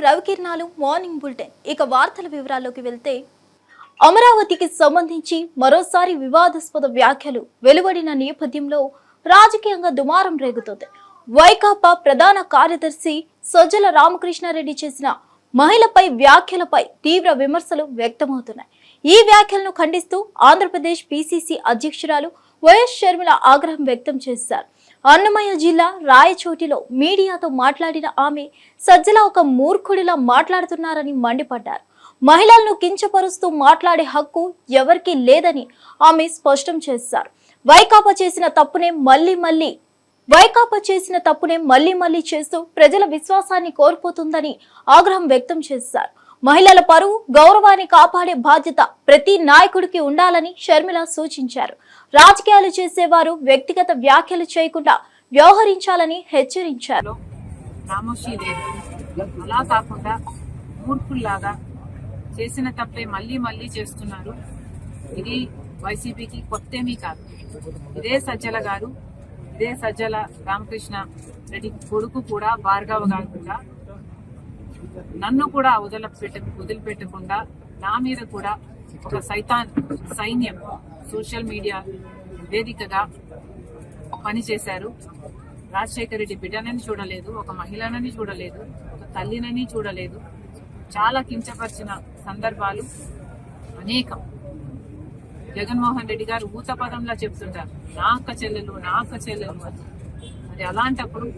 రవికిరణాలు morning bulletin. ఇక వార్తల వివరాల్లోకి వెళ్తే, అమరావతికి సంబంధించి మరోసారి వివాదాస్పద వ్యాఖ్యలు వెలువడిన నేపథ్యంలో రాజకీయంగా దుమారం రేగుతోంది. వైకాపా ప్రధాన కార్యదర్శి సజ్జల రామకృష్ణారెడ్డి చేసిన మహిళపై వ్యాఖ్యలపై తీవ్ర విమర్శలు వ్యక్తమవుతున్నాయి. ఈ వ్యాఖ్యలను ఖండిస్తూ ఆంధ్రప్రదేశ్ పిసిసి అధ్యక్షురాలు వైఎస్ షర్మిల ఆగ్రహం వ్యక్తం చేశారు. అన్నమయ్య జిల్లా రాయచోటిలో మీడియాతో మాట్లాడిన ఆమె సజ్జల ఒక మూర్ఖుడిలా మాట్లాడుతున్నారని మండిపడ్డారు. మహిళలను కించపరుస్తూ మాట్లాడే హక్కు ఎవరికీ లేదని ఆమె స్పష్టం చేశారు. వైకాపా చేసిన తప్పునే మళ్లీ మళ్లీ చేస్తూ ప్రజల విశ్వాసాన్ని కోల్పోతుందని ఆగ్రహం వ్యక్తం చేశారు. మహిళల పరువు గౌరవాన్ని కాపాడే బాధ్యత ప్రతి నాయకుడికి ఉండాలని షర్మిల సూచించారు. రాజకీయాలు చేసేవారు వ్యక్తిగత వ్యాఖ్యలు చేయకుండా వ్యవహరించాలని హెచ్చరించారు. అలా కాకుండా మూర్ఖుల్లాగా చేసిన తప్పే మళ్ళీ చేస్తున్నారు. ఇది వైసీపీకి కొత్తేమీ కాదు. ఇదే సజ్జల రామకృష్ణ రెడ్డి కొడుకు కూడా భార్గవ గారు కూడా నన్ను కూడా వదిలిపెట్టకుండా నా మీద కూడా ఒక సైన్యం సోషల్ మీడియా వేదికగా పనిచేశారు. రాజశేఖర రెడ్డి బిడ్డనని చూడలేదు, ఒక మహిళనని చూడలేదు, ఒక తల్లినని చూడలేదు. చాలా కించపరిచిన సందర్భాలు అనేకం. జగన్మోహన్ రెడ్డి గారు ఊత పదంలా చెప్తుంటారు, నా అక్క చెల్లెలు అని. మరి అలాంటప్పుడు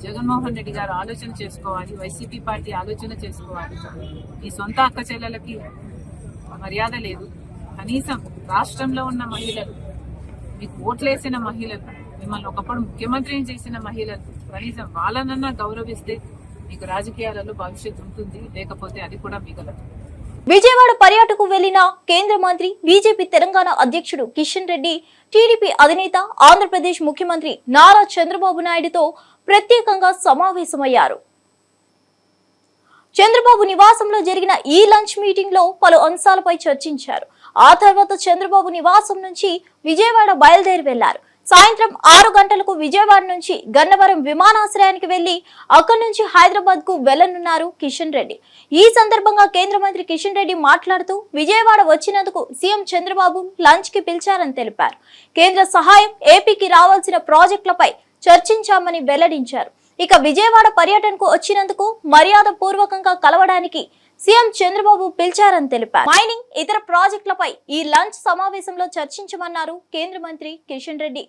జగన్మోహన్ రెడ్డి గారు ఆలోచన చేసుకోవాలి, వైసీపీ పార్టీ ఆలోచన చేసుకోవాలి. ఈ సొంత అక్క చెల్లెలకి మర్యాద లేదు. కనీసం రాష్ట్రంలో ఉన్న మహిళలు, మీకు ఓట్లేసిన మహిళలు, మిమ్మల్ని ఒకప్పుడు ముఖ్యమంత్రిని చేసిన మహిళలు, కనీసం వాళ్ళనన్నా గౌరవిస్తే మీకు రాజకీయాలలో భవిష్యత్తు ఉంటుంది, లేకపోతే అది కూడా మిగలదు. విజయవాడ పర్యటనకు వెళ్లిన కేంద్ర మంత్రి, బీజేపీ తెలంగాణ అధ్యక్షుడు కిషన్ రెడ్డి, టీడీపీ అధినేత ఆంధ్రప్రదేశ్ ముఖ్యమంత్రి నారా చంద్రబాబు నాయుడుతో ప్రత్యేకంగా సమావేశమయ్యారు. చంద్రబాబు నివాసంలో జరిగిన ఈ లంచ్ మీటింగ్ లో పలు అంశాలపై చర్చించారు. ఆ తర్వాత చంద్రబాబు నివాసం నుంచి విజయవాడ బయలుదేరి వెళ్లారు. సాయంత్రం 6 గంటలకు విజయవాడ నుంచి గన్నవరం విమానాశ్రయానికి వెళ్లి అక్కడి నుంచి హైదరాబాద్ కు వెళ్లనున్నారు కిషన్ రెడ్డి. ఈ సందర్భంగా కేంద్ర మంత్రి కిషన్ రెడ్డి మాట్లాడుతూ విజయవాడ వచ్చినందుకు సీఎం చంద్రబాబు లంచ్ కి పిలిచారని తెలిపారు. కేంద్ర సహాయం, ఏపీకి రావాల్సిన ప్రాజెక్టులపై చర్చించామని వెల్లడించారు. ఇక విజయవాడ పర్యటనకు వచ్చినందుకు మర్యాద పూర్వకంగా కలవడానికి సీఎం చంద్రబాబు పిలిచారని తెలిపారు. మైనింగ్, ఇతర ప్రాజెక్టులపై ఈ లంచ్ సమావేశంలో చర్చించమన్నారు కేంద్ర మంత్రి కిషన్ రెడ్డి.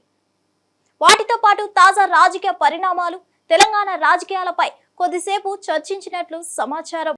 వాటితో పాటు తాజా రాజకీయ పరిణామాలు, తెలంగాణ రాజకీయాలపై కొద్దిసేపు చర్చించినట్లు సమాచారం.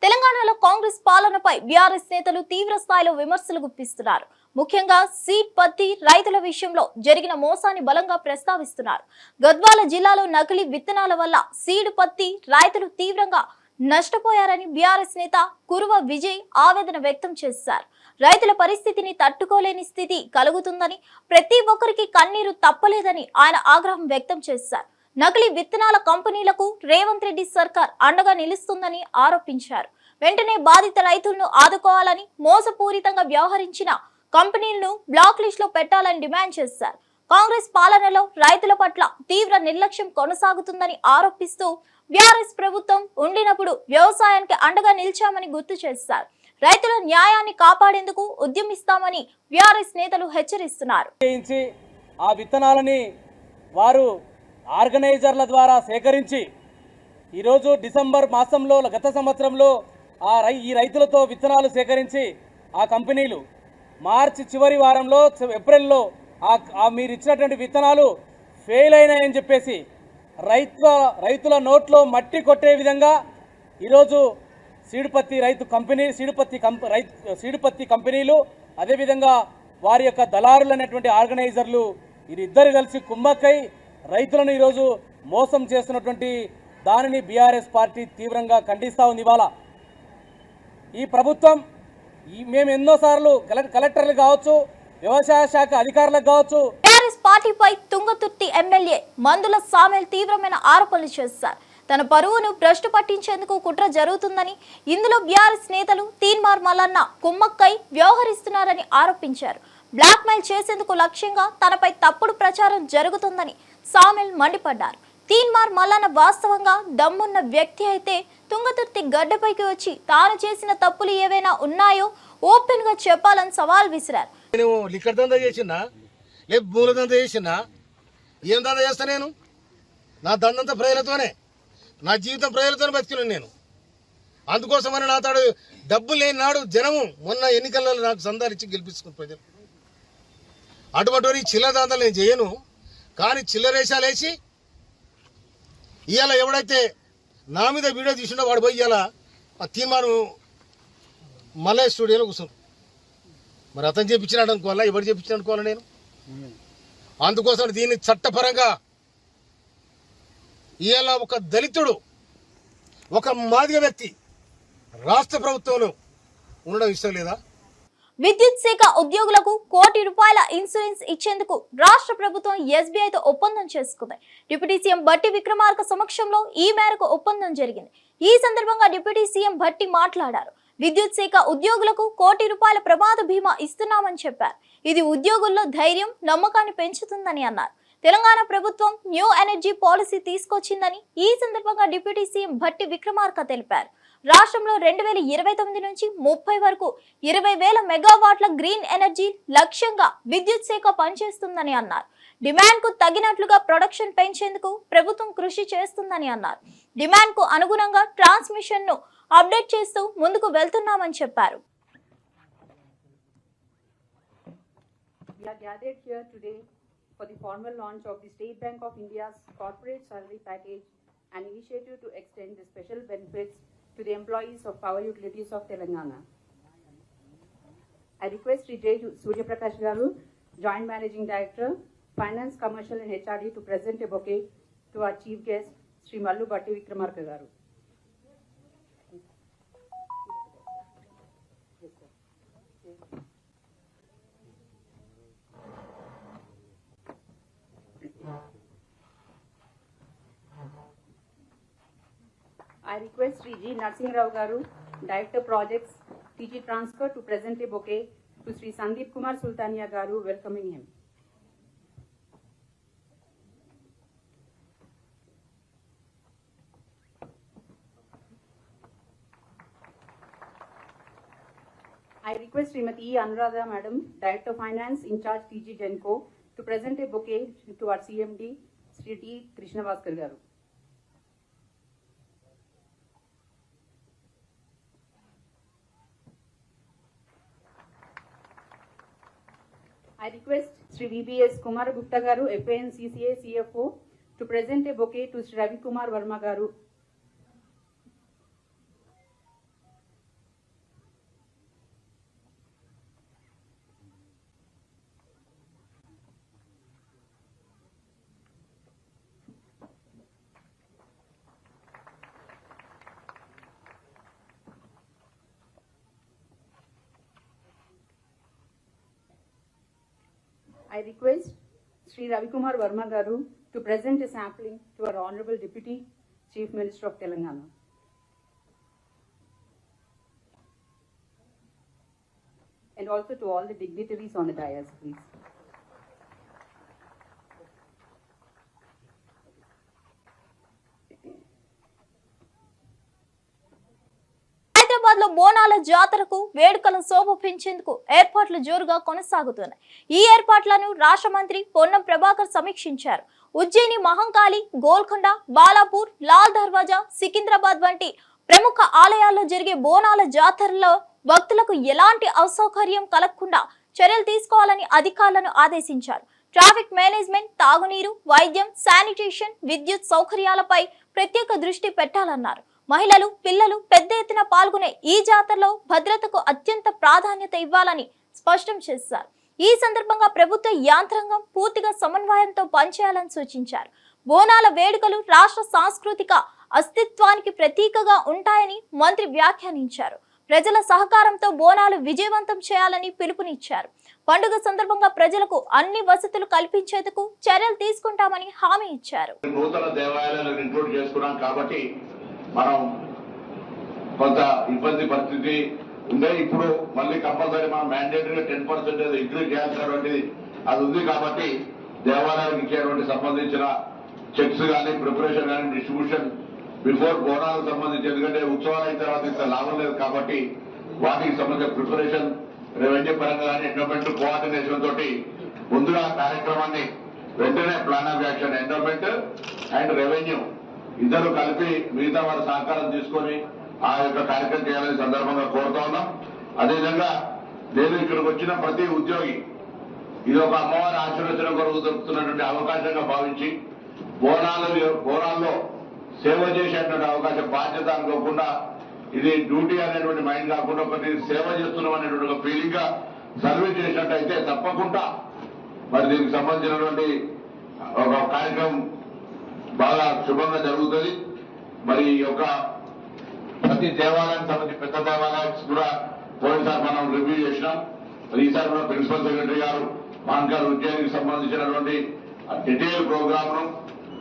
తెలంగాణలో కాంగ్రెస్ పాలనపై బీఆర్ఎస్ నేతలు తీవ్ర స్థాయిలో విమర్శలు గుప్పిస్తున్నారు. ముఖ్యంగా సీడ్ పత్తి రైతుల విషయంలో జరిగిన మోసాన్ని బలంగా ప్రస్తావిస్తున్నారు. గద్వాల జిల్లాలో నకిలీ విత్తనాల వల్ల సీడ్ పత్తి రైతులు తీవ్రంగా నష్టపోయారని బీఆర్ఎస్ నేత కురువ విజయ్ ఆవేదన వ్యక్తం చేశారు. రైతుల పరిస్థితిని తట్టుకోలేని స్థితి కలుగుతుందని, ప్రతి ఒక్కరికి కన్నీరు తప్పలేదని ఆయన ఆగ్రహం వ్యక్తం చేశారు. నకిలీ విత్తనాల కంపెనీలకు రేవంత్ రెడ్డి సర్కార్ అండగా నిలుస్తుందని ఆరోపించారు. వెంటనే బాధిత రైతులను ఆదుకోవాలని, మోసపూరితంగా వ్యవహరించిన కంపెనీలను బ్లాక్ లిస్ట్ లో పెట్టాలని డిమాండ్ చేశారు. కాంగ్రెస్ పాలనలో రైతుల పట్ల తీవ్ర నిర్లక్ష్యం కొనసాగుతుందని ఆరోపిస్తూ బీఆర్ఎస్ ప్రభుత్వం ఉండినప్పుడు వ్యవసాయానికి అండగా నిలిచామని గుర్తు చేశారు. రైతుల న్యాయాన్ని కాపాడేందుకు ఉద్యమిస్తామని బీఆర్ఎస్ నేతలు హెచ్చరిస్తున్నారు. ఆ విత్తనాలని వారు ఆర్గనైజర్ల ద్వారా సేకరించి ఈరోజు డిసెంబర్ మాసంలో గత సంవత్సరంలో ఈ రైతులతో విత్తనాలు సేకరించి ఆ కంపెనీలు మార్చి చివరి వారంలో, ఏప్రిల్లో మీరు ఇచ్చినటువంటి విత్తనాలు ఫెయిల్ అయినాయని చెప్పేసి రైతుల నోట్లో మట్టి కొట్టే విధంగా ఈరోజు సీడుపత్తి కంపెనీలు అదేవిధంగా వారి యొక్క దళారులు అనేటువంటి ఆర్గనైజర్లు వీరిద్దరు కలిసి కుమ్మక్కై రైతులను ఈరోజు మోసం చేస్తున్నటువంటి దానిని బీఆర్ఎస్ పార్టీ తీవ్రంగా ఖండిస్తూ ఉంది. ఇవాళ ఈ ప్రభుత్వం మేము ఎన్నోసార్లు కలెక్టర్లు కావచ్చు, వ్యవసాయ శాఖ అధికారులకు కావచ్చు, బీఆర్ఎస్ పార్టీపై తుంగతుర్తి ఎమ్మెల్యే మందుల సామెల్ తీవ్రమైన ఆరోపణలు చేశారు. తన పరువును భ్రష్టు పట్టించేందుకు కుట్ర జరుగుతుందని, ఇందులో బీఆర్ఎస్ నేతలు తీన్మార్ మల్లన్న కుమ్మక్కై వ్యవహరిస్తున్నారని ఆరోపించారు. బ్లాక్ మెయిల్ చేసేందుకు లక్ష్యంగా తనపై తప్పుడు ప్రచారం జరుగుతుందని సామెల్ మండిపడ్డారు. తీన్మార్ మల్లన్న వాస్తవంగా దమ్మున్న వ్యక్తి అయితే తుంగతుర్తి గడ్డపైకి వచ్చి తాను చేసిన తప్పులు ఏవైనా ఉన్నాయో ఓపెన్ గా చెప్పాలని సవాల్ విసిరారు. నేను లిక్కర్ దందా చేసినా లేదు పూల దందా చేసినా ఏం దందా చేస్తా? నేను నా దందంతా ప్రజలతోనే, నా జీవితం ప్రజలతోనే బతికినాను నేను. అందుకోసమని నా తాడు డబ్బులు లేని నాడు జనము మొన్న ఎన్నికలలో నాకు సందాలిచ్చి గెలిపించుకుని ప్రజలు. అటువంటి చిల్లర దందాలు నేను చేయను. కానీ చిల్లరేషాలు వేసి ఇవాళ ఎవడైతే నా మీద వీడియో తీసుండో వాడు పోయి ఇవాళ ఆ తీర్మానం మళ్ళీ స్టూడియోలో కూర్చున్నాడు. మరి అతను చేయించినాడు అనుకోవాలా, ఎవరు చేయించినాడు అనుకోవాలా? నేను అందుకోసం దీన్ని చట్టపరంగా ఇవాళ ఒక దళితుడు, ఒక మాదిగ వ్యక్తి రాష్ట్ర ప్రభుత్వంలో ఉండడం ఇష్టం లేదా? విద్యుత్ శాఖ ఉద్యోగులకు ₹1 కోటి ఇన్సూరెన్స్ ఇచ్చేందుకు రాష్ట్ర ప్రభుత్వం ఎస్బీఐతో ఒప్పందం చేసుకుంది. డిప్యూటీ సీఎం భట్టి విక్రమార్క సమక్షంలో ఈ మేరకు ఒప్పందం జరిగింది. ఈ సందర్భంగా డిప్యూటీ సీఎం భట్టి మాట్లాడారు. విద్యుత్ శాఖ ఉద్యోగులకు ₹1 కోటి ప్రమాద బీమా ఇస్తున్నామని చెప్పారు. ఇది ఉద్యోగుల్లో ధైర్యం, నమ్మకాన్ని పెంచుతుందని అన్నారు. తెలంగాణ ప్రభుత్వం న్యూ ఎనర్జీ పాలసీ తీసుకొచ్చిందని ఈ సందర్భంగా డిప్యూటీ సీఎం భట్టి విక్రమార్క తెలిపారు. రాష్ట్రంలో 2029 నుంచి 30 వరకు 20,000 మెగావాట్ల గ్రీన్ ఎనర్జీ లక్ష్యంగా విద్యుత్ శాఖ పనిచేస్తుందని అన్నారు. డిమాండ్ కు తగినట్లుగా ప్రొడక్షన్ పెంచేందుకు ప్రభుత్వం కృషి చేస్తుందని అన్నారు. డిమాండ్ కు అనుగుణంగా ట్రాన్స్మిషన్ ను అప్డేట్ చేస్తూ ముందుకు వెళ్తున్నామని చెప్పారు. We are gathered here today for the formal launch of the State Bank of India's corporate salary package, an initiative to extend the special benefits to the employees of power utilities of Telangana. I request Sri J. Surya Prakash Garu, Joint Managing Director, Finance, Commercial and HRD to present a bouquet to our Chief Guest, Sri Mallu Bhatti Vikramarka Garu. I request Sri G. Narsingh Rao Garu, Director Projects, TG Transfer to present a bouquet to Sri Sandeep Kumar Sultania Garu, welcoming him. I request Srimati E. Anuradha Madam, Director Finance, in charge TG Genco, to present a bouquet to our CMD, Sri D. Krishnavaskar Garu. I request Sri VBS Kumar Gupta Garu, FAN CCA CFO, to present a bouquet to Sri Ravi Kumar Verma Garu. I request Sri Ravi Kumar Verma Garu to present a sampling to our Honorable Deputy Chief Minister of Telangana. And also to all the dignitaries on the dais, please. Hyderabad లో బోనాల జాతరకు వేడుకల శోభ పెంచేందుకు ఏర్పాట్లు జోరుగా కొనసాగుతున్నాయి. ఈ ఏర్పాట్లను రాష్ట్ర మంత్రి పొన్నం ప్రభాకర్ సమీక్షించారు. ఉజ్జయిని, మహంకాళి, గోల్కొండ, బాలాపూర్, లాల్ దర్వాజా, సికింద్రాబాద్ వంటి ప్రముఖ ఆలయాల్లో జరిగే బోనాల జాతరలో భక్తులకు ఎలాంటి అసౌకర్యం కలగకుండా చర్యలు తీసుకోవాలని అధికారులను ఆదేశించారు. ట్రాఫిక్ మేనేజ్మెంట్, తాగునీరు, వైద్యం, శానిటేషన్, విద్యుత్ సౌకర్యాలపై ప్రత్యేక దృష్టి పెట్టాలన్నారు. మహిళలు, పిల్లలు పెద్ద ఎత్తున పాల్గొనే ఈ జాతరలో భద్రతకు అత్యంత ప్రాధాన్యత ఇవ్వాలని స్పష్టం చేశారు. ఈ సందర్భంగా ప్రభుత్వ యాంత్రాంగం పూర్తిగా సమన్వయంతో పనిచేయాలని సూచించారు. బోనాల వేడుకలు రాష్ట్ర సాంస్కృతిక అస్తిత్వానికి ప్రతీకగా ఉంటాయని మంత్రి వ్యాఖ్యానించారు. ప్రజల సహకారంతో బోనాలు విజయవంతం చేయాలని పిలుపునిచ్చారు. పండుగ సందర్భంగా ప్రజలకు అన్ని వసతులు కల్పించేందుకు చర్యలు తీసుకుంటామని హామీ ఇచ్చారు. నూతన దేవాలయాలను ఇంక్లూడ్ చేసుకున్నాం కాబట్టి మనం కొంత ఇబ్బంది పరిస్థితి ఉండే. ఇప్పుడు మళ్ళీ కంపల్సరీ మనం మ్యాండేటరీగా 10% ఇంక్రీజ్ చేయాల్సినటువంటిది అది ఉంది కాబట్టి దేవాలయానికి ఇచ్చేటువంటి సంబంధించిన చెక్స్ కానీ ప్రిపరేషన్ కానీ డిస్ట్రిబ్యూషన్ బిఫోర్ బోనాలకు సంబంధించి, ఎందుకంటే ఉత్సవాలు అయిన తర్వాత ఇంత లాభం లేదు కాబట్టి వాటికి సంబంధించిన ప్రిపరేషన్ రెవెన్యూ పరంగా కానీ ఎండోమెంట్ కోఆర్డినేషన్ తోటి ముందుగా కార్యక్రమాన్ని వెంటనే plan of action endowment and revenue ఇద్దరు కలిపి మిగతా వారి సహకారం తీసుకొని ఆ యొక్క కార్యక్రమం చేయాలని సందర్భంగా కోరుతా ఉన్నాం. అదేవిధంగా నేను ఇక్కడికి వచ్చిన ప్రతి ఉద్యోగి ఇది ఒక అమ్మవారి ఆశీర్వచనం కొరకు దొరుకుతున్నటువంటి అవకాశంగా భావించి బోనాల్లో సేవ చేసేటువంటి అవకాశం బాధ్యత అనుకోకుండా ఇది డ్యూటీ అనేటువంటి మైండ్ కాకుండా ఒకటి సేవ చేస్తున్నాం అనేటువంటి ఒక ఫీలింగ్ గా సర్వీస్ చేసినట్టయితే తప్పకుండా మరి దీనికి సంబంధించినటువంటి ఒక కార్యక్రమం బాగా శుభంగా జరుగుతుంది. మరి ఈ యొక్క ప్రతి దేవాలయానికి సంబంధించి పెద్ద దేవాలయానికి కూడా పోయినసారి మనం రివ్యూ చేసినాం. మరి ఈసారి కూడా ప్రిన్సిపల్ సెక్రటరీ గారు మాన్కార్ ఉద్యోగికి సంబంధించినటువంటి డీటెయిల్ ప్రోగ్రామ్ ను,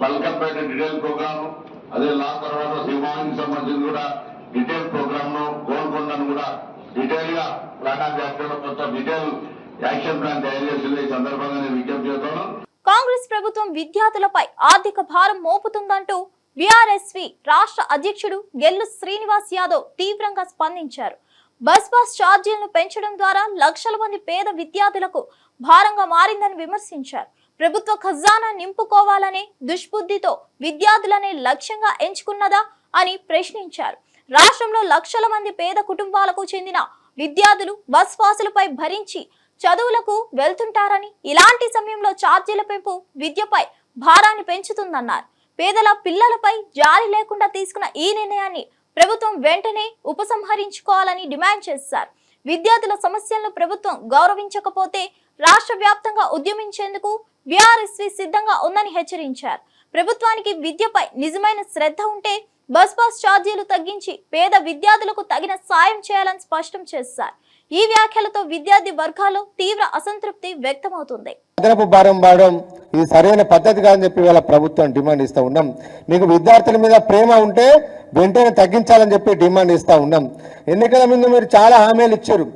బల్కంపేట డీటెయిల్ ప్రోగ్రామ్ ను, అదే లా తర్వాత సింహానికి సంబంధించి కూడా డీటెయిల్ ప్రోగ్రామ్ ను, గోల్కొండను కూడా డీటెయిల్ గా ప్లాన్ ఆఫ్ యాక్షన్ కొంత డీటెయిల్ యాక్షన్ ప్లాన్ తయారు చేసింది. ఈ సందర్భంగా నేను విజ్ఞప్తి చేస్తున్నాను. కాంగ్రెస్ ప్రభుత్వం విద్యార్థులపై ఆర్థిక భారం మోపుతుందంటూ బీఆర్ఎస్వి రాష్ట్ర అధ్యక్షుడు గెల్లు శ్రీనివాస్ యాదవ్ తీవ్రంగా స్పందించారు. బస్ పాస్ ఛార్జీలను పెంచడం ద్వారా లక్షల మంది పేద విద్యార్థులకు భారంగా మారిందని విమర్శించారు. ప్రభుత్వ ఖజానా నింపుకోవాలనే దుష్బుద్ధితో విద్యార్థులనే లక్ష్యంగా ఎంచుకున్నదా అని ప్రశ్నించారు. రాష్ట్రంలో లక్షల మంది పేద కుటుంబాలకు చెందిన విద్యార్థులు బస్ పాసులపై భరించి చదువులకు వెళ్తుంటారని, ఇలాంటి సమయంలో ఛార్జీల పెంపు విద్యపై భారాన్ని పెంచుతుందన్నారు. పేదల పిల్లలపై జాలి లేకుండా తీసుకున్న ఈ నిర్ణయాన్ని ప్రభుత్వం వెంటనే ఉపసంహరించుకోవాలని డిమాండ్ చేశారు. విద్యార్థుల సమస్యలను ప్రభుత్వం గౌరవించకపోతే రాష్ట్ర వ్యాప్తంగా ఉద్యమించేందుకు బీఆర్ఎస్వి సిద్ధంగా ఉందని హెచ్చరించారు. ప్రభుత్వానికి విద్యపై నిజమైన శ్రద్ధ ఉంటే బస్ పాస్ ఛార్జీలు తగ్గించి పేద విద్యార్థులకు తగిన సాయం చేయాలని స్పష్టం చేశారు. ఈ వ్యాఖ్యలతో విద్యార్థి వర్గాల్లో తీవ్ర అసంతృప్తి వ్యక్తమవుతుంది. అదనపు భారం పడడం ఇది సరైన పద్ధతి కాదని చెప్పి వాళ్ళ ప్రభుత్వం డిమాండ్ ఇస్తా ఉన్నాం. మీకు విద్యార్థుల మీద ప్రేమ ఉంటే వెంటనే తగ్గించాలని చెప్పి డిమాండ్ ఇస్తా ఉన్నాం. ఎన్నికల ముందు మీరు చాలా హామీలు ఇచ్చారు.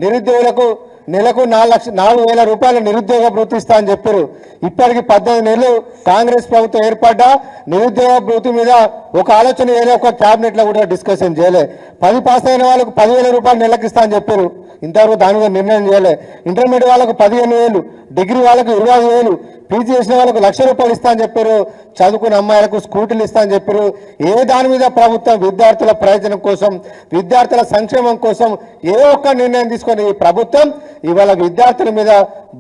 నిరుద్యోగులకు నెలకు 4,000 రూపాయలు నిరుద్యోగ భృతి ఇస్తా అని చెప్పారు. ఇప్పటికి 18 నెలలు కాంగ్రెస్ ప్రభుత్వం ఏర్పడ్డా నిరుద్యోగ భృతి మీద ఒక ఆలోచన చేయలే, ఒక క్యాబినెట్ లో కూడా డిస్కషన్ చేయలే. 10 పాస్ అయిన వాళ్ళకు 10,000 రూపాయలు నెలకు ఇస్తా అని చెప్పారు. ఇంతవరకు దాని మీద నిర్ణయం చేయలే. ఇంటర్మీడియట్ వాళ్ళకు 15,000, డిగ్రీ వాళ్ళకు 25,000, పీజీ చేసిన వాళ్ళకు 1,00,000 రూపాయలు ఇస్తా అని చెప్పారు. చదువుకున్న అమ్మాయిలకు స్కూటీలు ఇస్తా అని చెప్పారు. ఏ దాని మీద ప్రభుత్వం విద్యార్థుల ప్రయోజనం కోసం, విద్యార్థుల సంక్షేమం కోసం ఏ ఒక్క నిర్ణయం తీసుకొని ఈ ప్రభుత్వం ఇవాళ విద్యార్థుల మీద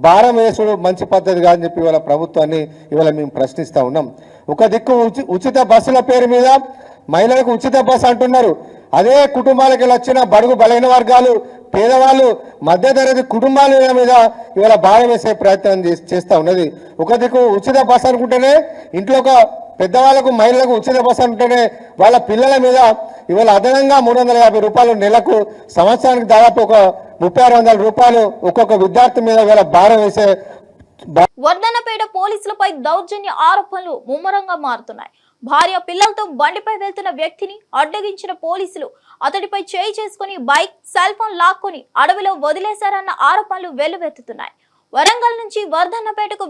భారం వేసుడు మంచి పద్ధతి కాదని చెప్పి ఇవాళ ప్రభుత్వాన్ని ఇవాళ మేము ప్రశ్నిస్తా ఉన్నాం. ఒక దిక్కు ఉచిత బస్సుల పేరు మీద మహిళలకు ఉచిత బస్సు అంటున్నారు. అదే కుటుంబాలకు వచ్చిన బడుగు బలైన వర్గాలు, పేదవాళ్ళు, మధ్యతరగతి కుటుంబాల మీద ఇవాళ భారం వేసే ప్రయత్నం చేస్తూ ఉన్నది. ఒక దిక్కు ఉచిత బస్సు అనుకుంటేనే ఇంట్లో ఒక పెద్దవాళ్లకు, మహిళలకు ఉచిత బస్సు అంటేనే వాళ్ళ పిల్లల మీద ఇవాళ అదనంగా 350 రూపాయలు నెలకు, సంవత్సరానికి దాదాపు ఒక 3,600 రూపాయలు ఒక్కొక్క విద్యార్థి మీద ఇవాళ భారం వేసే. వర్ధన్నపేట పోలీసులపై దౌర్జన్య ఆరోపణలు ముమ్మరంగా మారుతున్నాయి. భార్య పిల్లలతో బండిపై వెళ్తున్న వ్యక్తిని అడ్డగించిన పోలీసులు అతడిపై చేయి చేసుకుని బైక్, సెల్ ఫోన్ లాక్కొని అడవిలో వదిలేశారన్న ఆరోపణలు వెల్లువెత్తుతున్నాయి. వరంగల్ నుంచి వర్ధన్నపేటకు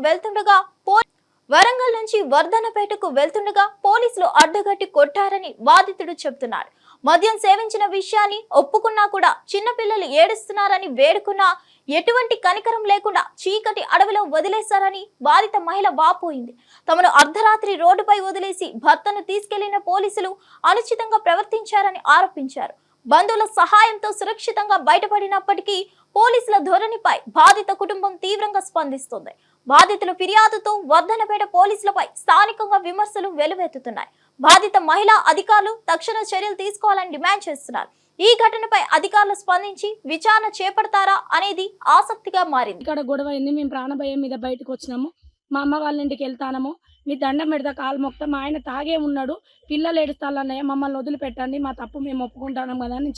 వెళ్తుండగా పోలీసులు అడ్డగట్టి కొట్టారని బాధితుడు చెబుతున్నాడు. మద్యం సేవించిన విషయాన్ని ఒప్పుకున్నా కూడా చిన్నపిల్లలు ఏడుస్తున్నారని వేడుకున్నా ఎటువంటి కనికరం లేకుండా చీకటి అడవిలో వదిలేశారని బాధిత మహిళ వాపోయింది. తమను అర్ధరాత్రి రోడ్డుపై వదిలేసి భర్తను తీసుకెళ్లిన పోలీసులు అనుచితంగా ప్రవర్తించారని ఆరోపించారు. బంధువుల సహాయంతో సురక్షితంగా బయటపడినప్పటికీ పోలీసుల ధోరణిపై బాధిత కుటుంబం తీవ్రంగా స్పందిస్తుంది. బాధితుల ఫిర్యాదుతో వర్ధన్నపేట పోలీసులపై స్థానికంగా విమర్శలు వెలువెత్తుతున్నాయి. బాధిత మహిళా అధికారులు తక్షణ చర్యలు తీసుకోవాలని డిమాండ్ చేస్తున్నారు. ఈ ఘటనపై అధికారులు స్పందించి విచారణ చేపడతారా అనేది ఆసక్తిగా మారింది. ఇక్కడ గొడవ అయింది. మేము ప్రాణభయం మీద బయటకు వచ్చినాము. మా అమ్మ వాళ్ళ ఇంటికి వెళ్తానము. మీ దండం పెడతా కాలు మొక్తా. మా ఆయన తాగే ఉన్నాడు. పిల్లలు ఏడుస్తాలన్నయ్య, మమ్మల్ని వదిలిపెట్టండి, మా తప్పు మేము ఒప్పుకుంటాం కదా అని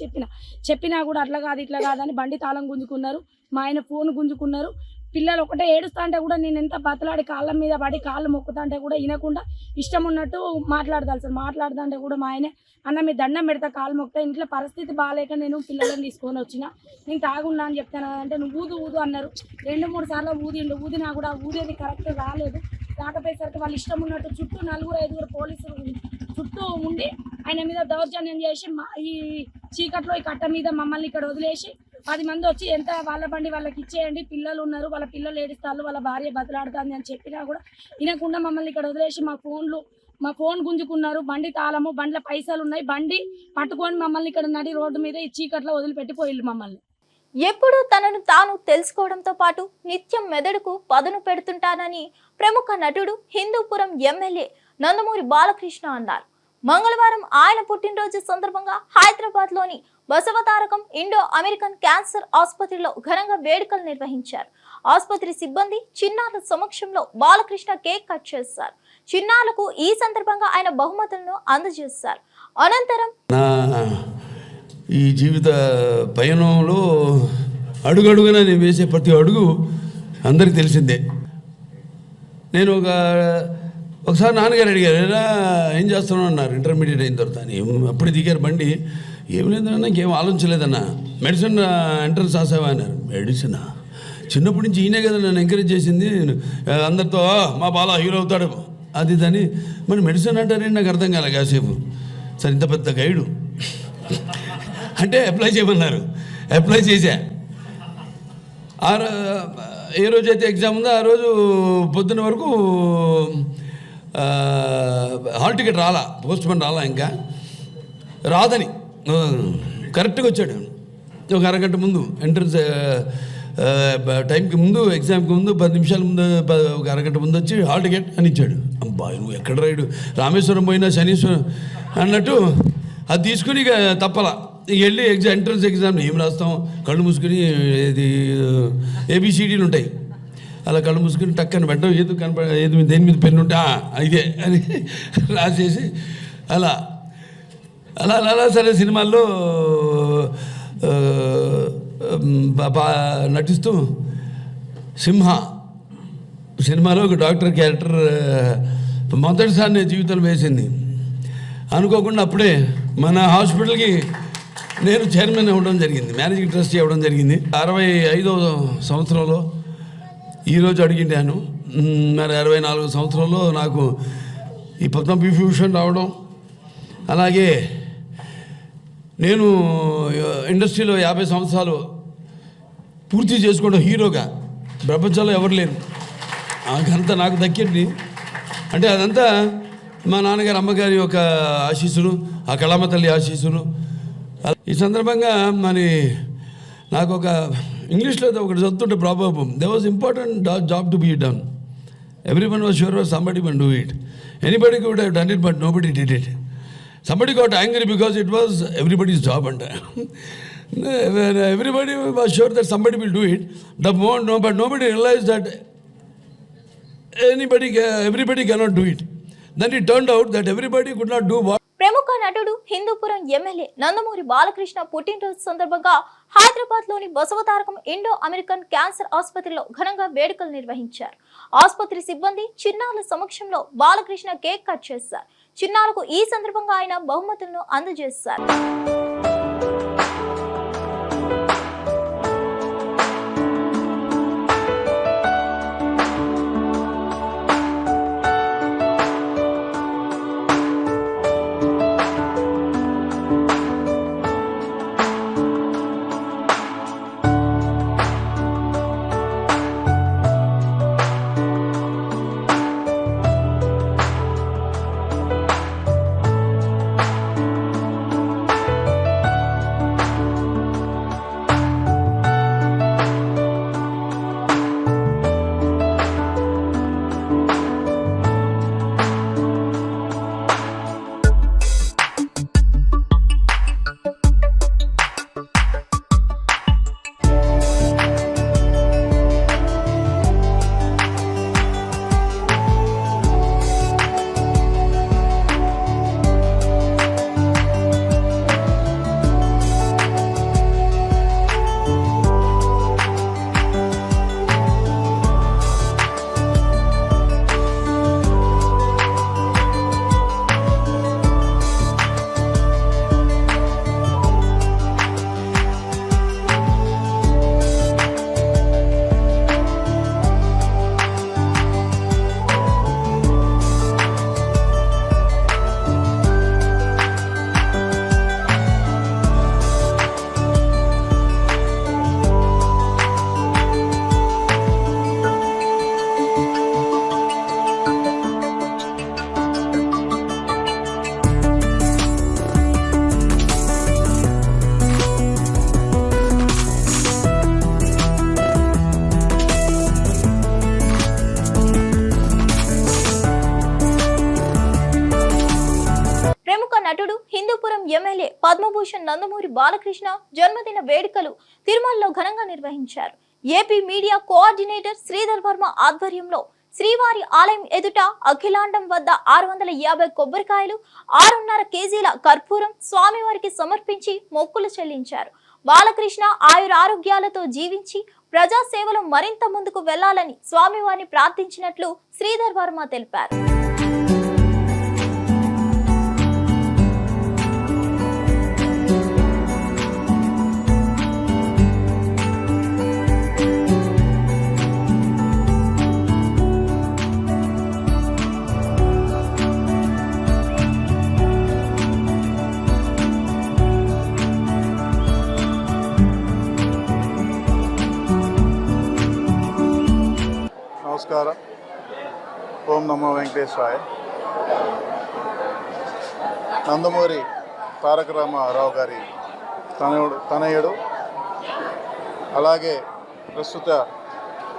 చెప్పినా కూడా అట్లా కాదు ఇట్లా కాదని బండి తాళం గుంజుకున్నారు. మా ఆయన ఫోన్ గుంజుకున్నారు. పిల్లలు ఒకటే ఏడుస్తా అంటే కూడా నేను ఎంత బతలాడి కాళ్ళ మీద పడి కాళ్ళు మొక్కుతా అంటే కూడా వినకుండా ఇష్టం ఉన్నట్టు మాట్లాడదాలి సార్. మాట్లాడుతుంటే కూడా మా ఆయన అన్న మీ దండం పెడతా కాళ్ళు మొక్తా, ఇంట్లో పరిస్థితి బాగాలేక నేను పిల్లలను తీసుకొని వచ్చిన, నేను తాగున్నా అని చెప్తాను అంటే నువ్వు ఊదు అన్నారు. 2-3 సార్లు ఊదినా కూడా ఊదేది కరెక్ట్ రాలేదు. రాకపోయేసరికి వాళ్ళు ఇష్టం ఉన్నట్టు చుట్టూ 4-5 పోలీసులు చుట్టూ ఉండి ఆయన మీద దౌర్జన్యం చేసి ఈ చీకట్లో ఈ కట్ట మీద మమ్మల్ని ఇక్కడ వదిలేసి 10 మంది వచ్చి ఎంత వాళ్ళ బండి వాళ్ళకి ఇచ్చేయండి, పిల్లలు ఉన్నారు, వాళ్ళ పిల్లలు ఏడుస్తారు, వాళ్ళ భార్య బతలాడుతుంది అని చెప్పినా కూడా వినకుండా మమ్మల్ని ఇక్కడ వదిలేసి మా ఫోన్ గుంజుకున్నారు. బండి తాళము, బండ్ల పైసలు ఉన్నాయి, బండి పట్టుకొని మమ్మల్ని ఇక్కడ నడి రోడ్డు మీద ఈ చీకట్లో వదిలిపెట్టిపోయిల్లు మమ్మల్ని. ఎప్పుడు తనను తాను తెలుసుకోవడంతో పాటు నిత్యం మెదడుకు పదును పెడుతుంటానని ప్రముఖ నటుడు హిందూపురం ఎమ్మెల్యే నందమూరి బాలకృష్ణ అన్నారు. మంగళవారం ఆయన పుట్టినరోజు సందర్భంగా హైదరాబాద్ లోని బసవతారకం ఇండో అమెరికన్ క్యాన్సర్ ఆసుపత్రిలో ఘనంగా వేడుకలు నిర్వహించారు. ఆసుపత్రి సిబ్బంది చిన్నారుల సమక్షంలో బాలకృష్ణ కేక్ కట్ చేశారు. చిన్నారులకు ఈ సందర్భంగా ఆయన బహుమతులను అందజేశారు. అనంతరం ఈ జీవిత పయనంలో అడుగడుగునా నేను వేసే ప్రతి అడుగు అందరికీ తెలిసిందే. నేను ఒకసారి నాన్నగారు అడిగారు, ఏం చేస్తున్నావు అన్నారు. ఇంటర్మీడియట్ అయిన తర్వాత అని అప్పుడు దిగారు బండి. ఏం లేదన్నా, ఇంకేం ఆలోచించలేదన్నా. మెడిసిన్ ఎంట్రన్స్ రాసావా అన్నారు. మెడిసినా? చిన్నప్పటి నుంచి ఈయనే కదా నన్ను ఎంకరేజ్ చేసింది. అందరితో మా బాలా హీరో అవుతాడు అది దాన్ని. మరి మెడిసిన్ అంటారేంటి నాకు అర్థం కాలే కాసేపు. సరే ఇంత పెద్ద గైడు అంటే అప్లై చేయమన్నారు. అప్లై చేశా. ఏ రోజైతే ఎగ్జామ్ ఉందో ఆ రోజు పొద్దున్న వరకు హాల్ టికెట్ రాలా, పోస్ట్ పోన్ రాలా, ఇంకా రాదని కరెక్ట్గా వచ్చాడు. ఒక అరగంట ముందు ఎంట్రన్స్ టైంకి ముందు, ఎగ్జామ్కి ముందు 10 నిమిషాల ముందు, ఒక అరగంట ముందు వచ్చి హాల్ టికెట్ అని ఇచ్చాడు. అబ్బాయి నువ్వు ఎక్కడ రాయుడు, రామేశ్వరం పోయినా శనీశ్వరం అన్నట్టు అది తీసుకుని ఇక తప్పలా వెళ్ళి ఎంట్రన్స్ ఎగ్జామ్ ఏం రాస్తాం, కళ్ళు మూసుకుని ఇది ABCDలు ఉంటాయి, అలా కళ్ళు మూసుకుని టక్కని పెట్టడం, ఏది దేని మీద పెన్ను ఉంటే ఇదే అని రాసేసి అలా అలా అలా సరే సినిమాల్లో నటిస్తూ సింహ సినిమాలో ఒక డాక్టర్ క్యారెక్టర్ మొదటిసారి నేను జీవితంలో వేసింది. అనుకోకుండా అప్పుడే మన హాస్పిటల్కి నేను చైర్మన్ అవ్వడం జరిగింది, మేనేజింగ్ ట్రస్టీ అవ్వడం జరిగింది. 65వ సంవత్సరంలో ఈరోజు అడిగిండాను. మరి 64 సంవత్సరంలో నాకు ఈ పద్మవిభూషణ్ రావడం, అలాగే నేను ఇండస్ట్రీలో 50 సంవత్సరాలు పూర్తి చేసుకోవడం హీరోగా ప్రపంచంలో ఎవరు లేరు. ఆ ఘనత నాకు దక్కింది. అంటే అదంతా మా నాన్నగారు అమ్మగారి యొక్క ఆశీస్సులు, ఆ కళామ తల్లి ఆశీస్సులు. ఈ సందర్భంగా మరి నాకు ఒక ఇంగ్లీష్లో ఒకటి చదువుతుంటే problem, they was important job to be done, everyone was sure somebody one do it, anybody could have done it but nobody did it. Somebody got angry because it was everybody's job, and everybody was sure that somebody will do it. But nobody realized that everybody cannot do it. Then it turned out that everybody could not do what. ప్రముఖ నటుడు Hindupuram MLA Nandamuri Balakrishna పుట్టినరోజు సందర్భంగా హైదరాబాద్ లోని Basavatarakam Indo American cancer ఆసుపత్రిలో ఘనంగా వేడుకలు నిర్వహించారు. ఆసుపత్రి సిబ్బంది చిన్నారుల సమక్షంలో బాలకృష్ణ కేక్ కట్ చేశారు. చిన్నారులకు ఈ సందర్భంగా ఆయన బహుమతులను అందజేశారు. నటుడు హిందూపురం ఎమ్మెల్యే పద్మభూషణ్ నందమూరి బాలకృష్ణ జన్మదిన వేడుకలు తిరుమలలో ఘనంగా నిర్వహించారు. AP media coordinator Sridhar Varma ఆధ్వర్యంలో శ్రీవారి ఆలయం ఎదుట అఖిలాండం వద్ద 650 కొబ్బరికాయలు 6.5 కేజీల కర్పూరం స్వామివారికి సమర్పించి మొక్కులు చెల్లించారు. బాలకృష్ణ ఆయురారోగ్యాలతో జీవించి ప్రజాసేవలో మరింత ముందుకు వెళ్లాలని స్వామివారిని ప్రార్థించినట్లు శ్రీధర్ వర్మ తెలిపారు. నమస్కారం. ఓం నమో వెంకటేశ్వరాయ. నందమూరి తారక రామారావు గారి తనయుడు అలాగే ప్రస్తుత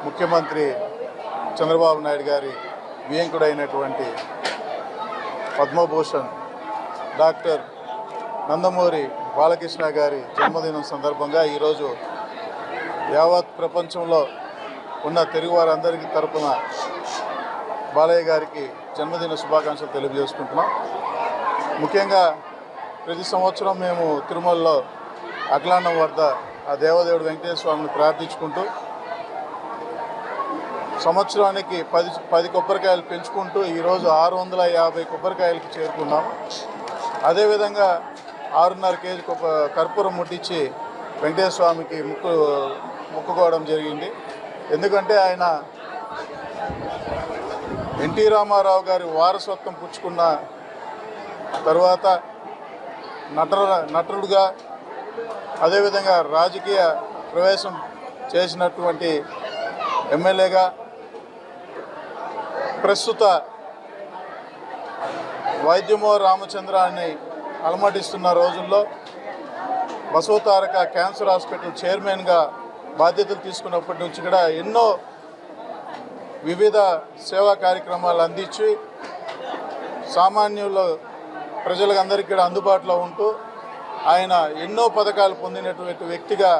ముఖ్యమంత్రి చంద్రబాబు నాయుడు గారి వియంకుడైనటువంటి పద్మభూషణ్ డాక్టర్ నందమూరి బాలకృష్ణ గారి జన్మదినం సందర్భంగా ఈరోజు యావత్ ప్రపంచంలో ఉన్న తెలుగు వారందరికీ తరపున బాలయ్య గారికి జన్మదిన శుభాకాంక్షలు తెలియజేసుకుంటున్నాం. ముఖ్యంగా ప్రతి సంవత్సరం మేము తిరుమలలో అఖిలాండం వద్ద ఆ దేవదేవుడు వెంకటేశ్వర స్వామిని ప్రార్థించుకుంటూ సంవత్సరానికి 10 కొబ్బరికాయలు పెంచుకుంటూ ఈరోజు 650 కొబ్బరికాయలకి చేరుకున్నాం. అదేవిధంగా 6.5 కేజీ కర్పూరం ముట్టించి వెంకటేశ్వర స్వామికి మొక్కుకోవడం జరిగింది. ఎందుకంటే ఆయన ఎన్టీ రామారావు గారి వారసత్వం పుచ్చుకున్న తర్వాత నటుడుగా అదేవిధంగా రాజకీయ ప్రవేశం చేసినటువంటి ఎమ్మెల్యేగా ప్రస్తుత వైద్యమో రామచంద్రాన్ని అలమటిస్తున్న రోజుల్లో బసవతారక క్యాన్సర్ హాస్పిటల్ చైర్మన్గా బాధ్యతలు తీసుకున్నప్పటి నుంచి కూడా ఎన్నో వివిధ సేవా కార్యక్రమాలు అందించి సామాన్యుల ప్రజలందరికీ కూడా అందుబాటులో ఉంటూ ఆయన ఎన్నో పథకాలు పొందినటువంటి వ్యక్తిగా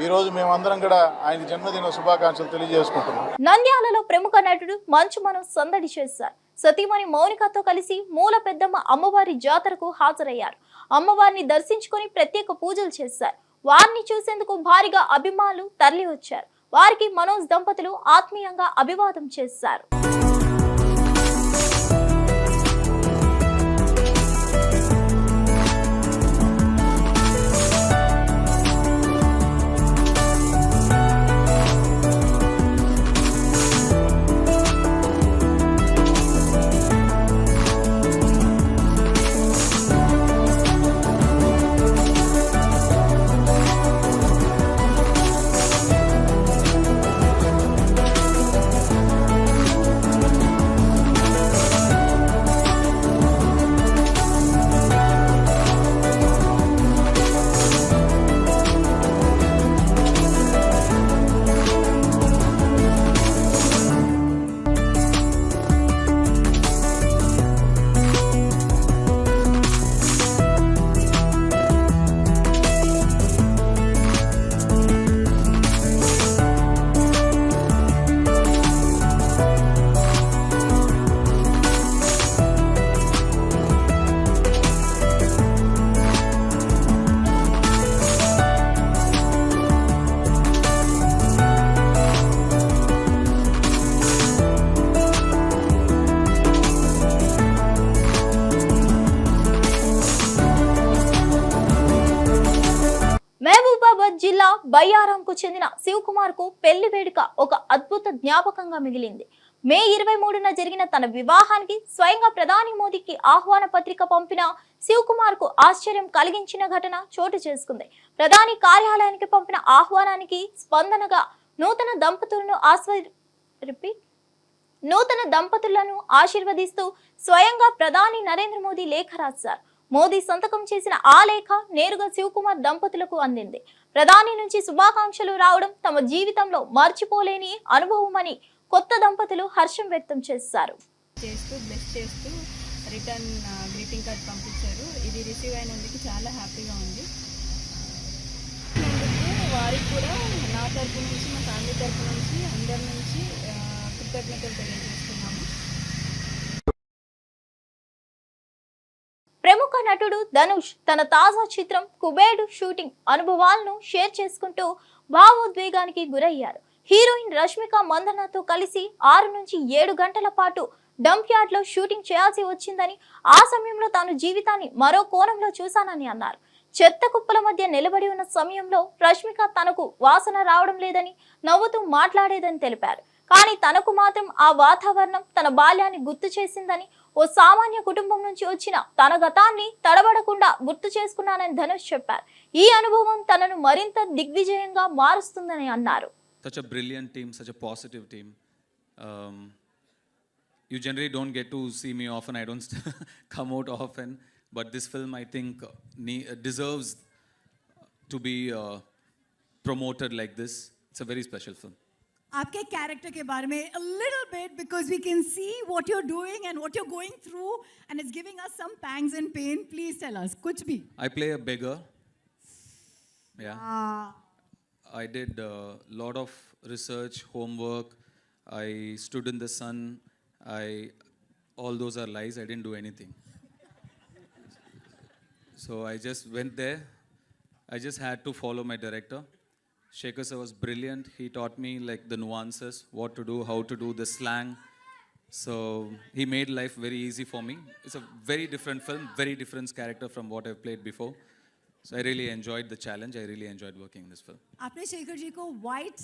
ఈరోజు మేమందరం కూడా ఆయన జన్మదిన శుభాకాంక్షలు తెలియజేసుకుంటున్నాం. నంద్యాలలో ప్రముఖ నటుడు మంచు మనోజ్ సందడి చేశారు. సతీమణి మౌనికతో కలిసి మూల పెద్దమ్మ అమ్మవారి జాతరకు హాజరయ్యారు. అమ్మవారిని దర్శించుకొని ప్రత్యేక పూజలు చేశారు. వారిని చూసేందుకు భారీగా అభిమానులు తరలి వచ్చారు. వారికి మనోజ్ దంపతులు ఆత్మీయంగా అభివాదం చేశారు. జిల్లా బయ్యారంకు చెందిన శివకుమార్ కు పెళ్లి వేడుక ఒక అద్భుత జ్ఞాపకంగా మిగిలింది. మే 23న జరిగిన తన వివాహానికి స్వయంగా ప్రధాని మోదీకి ఆహ్వాన పత్రిక పంపిన శివకుమార్ కు ఆశ్చర్యం కలిగించిన ఘటన చోటు చేసుకుంది. ప్రధాని కార్యాలయానికి పంపిన ఆహ్వానానికి స్పందనగా నూతన దంపతులను ఆశీర్వదిస్తూ స్వయంగా ప్రధాని నరేంద్ర మోదీ లేఖ రాశారు. మోదీ సంతకం చేసిన ఆ లేఖ నేరుగా శివకుమార్ దంపతులకు అందింది. ప్రధాని నుంచి శుభాకాంక్షలు రావడం తమ జీవితంలో మర్చిపోలేని అనుభవమని కొత్త దంపతులు హర్షం వ్యక్తం చేశారు. బ్లెస్ చేస్తూ రిటర్న్ గ్రీటింగ్ కార్డ్ పంపించారు. ఇది రిసీవ్ అయినందుకు చాలా హ్యాపీగా ఉంది. వారికి కూడా నా తరపు నుంచి మా ఫ్యామిలీ తరపు నుంచి అందరి నుంచి కృతజ్ఞతలు తెలియజేస్తున్నాము. ప్రముఖ నటుడు ధనుష్ తన తాజా చిత్రం కుబేడు షూటింగ్ అనుభవాలను షేర్ చేసుకుంటూ భావోద్వేగానికి గురయ్యారు. హీరోయిన్ రష్మిక మందన్నతో కలిసి 6 నుంచి 7 గంటల పాటు డంప్ యార్డ్ లో షూటింగ్ చేయాల్సి వచ్చిందని, ఆ సమయంలో తాను జీవితాన్ని మరో కోణంలో చూశానని అన్నారు. చెత్త కుప్పల మధ్య నిలబడి ఉన్న సమయంలో రష్మిక తనకు వాసన రావడం లేదని నవ్వుతూ మాట్లాడేదని తెలిపారు. కానీ తనకు మాత్రం ఆ వాతావరణం తన బాల్యాన్ని గుర్తు చేసిందని, ఓ సామాన్య కుటుంబం నుంచి వచ్చిన తన గతాన్ని తడబడకుండా గుర్తు చేసుకున్నానని ధనుష్ చెప్పారు. ఈ అనుభవం తనను మరింత దిగ్విజయంగా మారుస్తుందని అన్నారు. Such a brilliant team, such a positive team. You generally don't get to see me often. I don't come out often. But this film, I think, deserves to be promoted like this. It's a very special film. आपके character के बारे में a little bit, because we can see what you're doing and what you're going through, and it's giving us some pangs and pain. Please tell us, kuch bhi. I play a beggar. Yeah. I did a lot of research, homework. I stood in the sun. All those are lies. I didn't do anything. So I just went there. I just had to follow my director. Shekhar sir was brilliant. He taught me like the nuances, what to do, how to do, the slang. So he made life very easy for me. It's a very different film, very different character from what I've played before. So I really enjoyed the challenge. I really enjoyed working in this film. आपने शेखर जी को white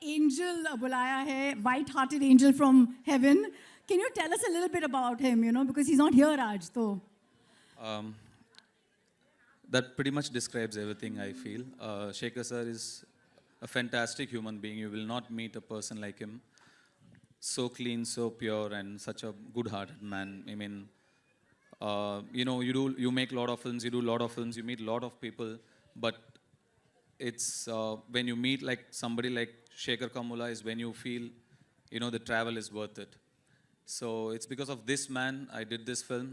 angel बुलाया है, white-hearted angel from heaven. Can you tell us a little bit about him? You know, because he's not here, Raj. So. That pretty much describes everything I feel. Shekhar sir is a fantastic human being. You will not meet a person like him. So clean, so pure, and such a good-hearted man. I mean, you know, you make a lot of films, you do a lot of films, you meet a lot of people, but it's when you meet like somebody like Shekhar Kamula is when you feel, you know, the travel is worth it. So it's because of this man I did this film.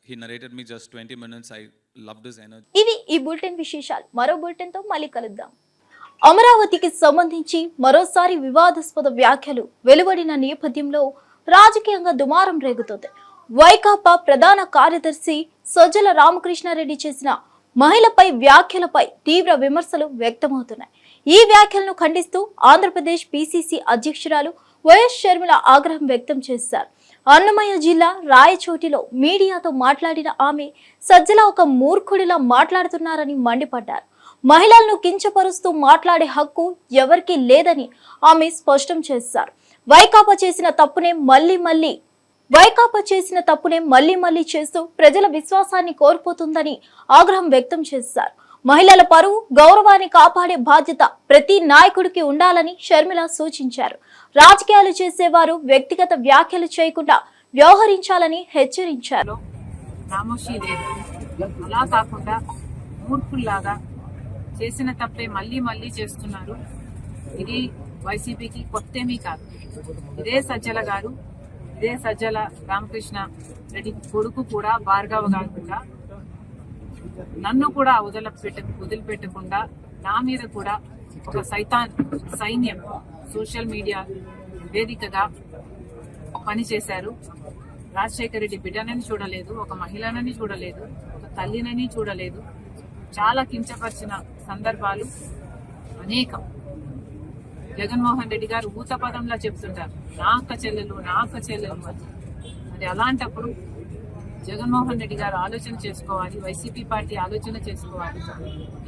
He narrated me just 20 minutes. I loved his energy. ఇవి ఈ bulletin విశేషాలు. మరో bulletin తో మళ్ళీ కలుద్దాం. అమరావతికి సంబంధించి మరోసారి వివాదాస్పద వ్యాఖ్యలు వెలువడిన నేపథ్యంలో రాజకీయంగా దుమారం రేగుతోంది. వైకాపా ప్రధాన కార్యదర్శి సజ్జల రామకృష్ణారెడ్డి చేసిన మహిళపై వ్యాఖ్యలపై తీవ్ర విమర్శలు వ్యక్తమవుతున్నాయి. ఈ వ్యాఖ్యలను ఖండిస్తూ ఆంధ్రప్రదేశ్ పిసిసి అధ్యక్షురాలు వైఎస్ షర్మిల ఆగ్రహం వ్యక్తం చేశారు. అన్నమయ్య జిల్లా రాయచోటిలో మీడియాతో మాట్లాడిన ఆమె సజ్జల ఒక మూర్ఖుడిలా మాట్లాడుతున్నారని మండిపడ్డారు. మహిళలను కించపరుస్తూ మాట్లాడే హక్కు ఎవరికీ లేదని ఆమె స్పష్టం చేశారు. వైకాపా చేసిన తప్పునే మళ్లీ మళ్లీ చేస్తూ ప్రజల విశ్వాసాన్ని కోల్పోతుందని ఆగ్రహం వ్యక్తం చేశారు. మహిళల పరువు గౌరవాన్ని కాపాడే బాధ్యత ప్రతి నాయకుడికి ఉండాలని షర్మిల సూచించారు. రాజకీయాలు చేసేవారు వ్యక్తిగత వ్యాఖ్యలు చేయకుండా వ్యవహరించాలని హెచ్చరించారు. అలా కాకుండా మూర్ఖుల్లాగా చేసిన తప్పే మళ్ళీ చేస్తున్నారు. ఇది వైసీపీకి కొత్తేమీ కాదు. ఇదే సజ్జల రామకృష్ణ రెడ్డి కొడుకు కూడా భార్గవ కాకుండా నన్ను కూడా వదిలిపెట్టకుండా నా మీద కూడా ఒక సైన్యం సోషల్ మీడియా వేదికగా పనిచేశారు. రాజశేఖర రెడ్డి బిడ్డనని చూడలేదు, ఒక మహిళనని చూడలేదు, ఒక తల్లినని చూడలేదు. చాలా కించపరిచిన సందర్భాలు అనేకం. జగన్మోహన్ రెడ్డి గారు ఊత పదంలా చెప్తుంటారు, నా అక్క చెల్లెలు అని. అది అలాంటప్పుడు జగన్మోహన్ రెడ్డి గారు ఆలోచన చేసుకోవాలి, వైసీపీ పార్టీ ఆలోచన చేసుకోవాలి.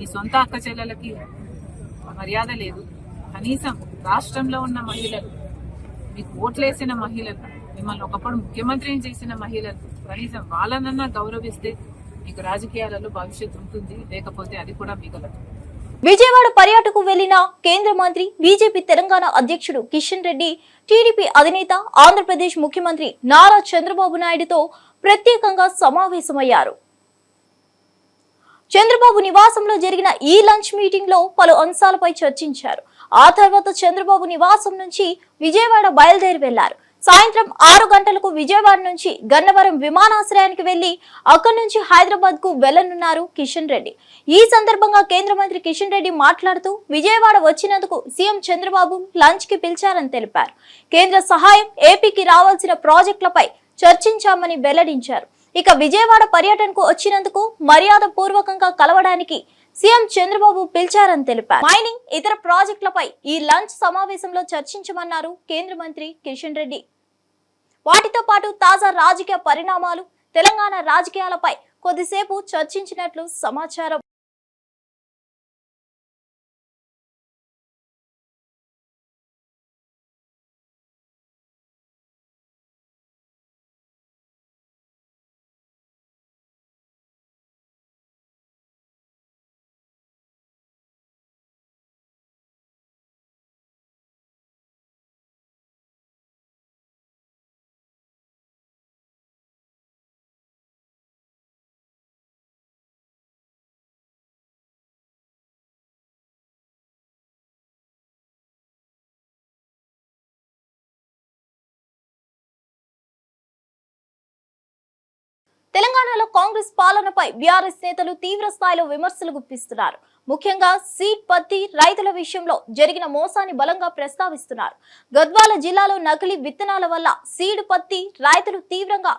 ఈ సొంత అక్క చెల్లెలకి మర్యాద లేదు. కనీసం రాష్ట్రంలో ఉన్న మహిళలు, మీకు ఓట్లేసిన మహిళలు, మిమ్మల్ని ఒకప్పుడు ముఖ్యమంత్రిని చేసిన మహిళలు, కనీసం వాళ్ళనన్నా గౌరవిస్తే మీకు రాజకీయాలలో భవిష్యత్తు ఉంటుంది, లేకపోతే అది కూడా మిగలదు. విజయవాడ పర్యటనకు వెళ్లిన కేంద్ర మంత్రి, బీజేపీ తెలంగాణ అధ్యక్షుడు కిషన్ రెడ్డి, టీడీపీ అధినేత, ఆంధ్రప్రదేశ్ ముఖ్యమంత్రి నారా చంద్రబాబు నాయుడుతో ప్రత్యేకంగా సమావేశమయ్యారు. చంద్రబాబు నివాసంలో జరిగిన ఈ లంచ్ మీటింగ్ లో పలు అంశాలపై చర్చించారు. ఆ తర్వాత చంద్రబాబు నివాసం నుంచి విజయవాడ బయలుదేరి వెళ్లారు. సాయంత్రం 6 గంటలకు విజయవాడ నుంచి గన్నవరం విమానాశ్రయానికి వెళ్లి అక్కడి నుంచి హైదరాబాద్ కు వెళ్లనున్నారు కిషన్ రెడ్డి. ఈ సందర్భంగా కేంద్ర మంత్రి కిషన్ రెడ్డి మాట్లాడుతూ విజయవాడ వచ్చినందుకు సీఎం చంద్రబాబు లంచ్ కి పిలిచారని తెలిపారు. కేంద్ర సహాయం ఏపీకి రావాల్సిన ప్రాజెక్టులపై చర్చించామని వెల్లడించారు. ఇక విజయవాడ పర్యటనకు వచ్చినందుకు మర్యాద పూర్వకంగా కలవడానికి సీఎం చంద్రబాబు పిలిచారని తెలిపారు. మైనింగ్ ఇతర ప్రాజెక్టులపై ఈ లంచ్ సమావేశంలో చర్చించమన్నారు కేంద్ర మంత్రి కిషన్ రెడ్డి. వాటితో పాటు తాజా రాజకీయ పరిణామాలు, తెలంగాణ రాజకీయాలపై కొద్దిసేపు చర్చించినట్లు సమాచారం. తెలంగాణలో కాంగ్రెస్ పాలనపై బీఆర్ఎస్ నేతలు తీవ్ర స్థాయిలో విమర్శలు గుప్పిస్తున్నారు. ముఖ్యంగా సీడ్ పత్తి రైతుల విషయంలో జరిగిన మోసాన్ని బలంగా ప్రస్తావిస్తున్నారు. గద్వాల జిల్లాలో నకిలీ విత్తనాల వల్ల సీడ్ పత్తి రైతులు తీవ్రంగా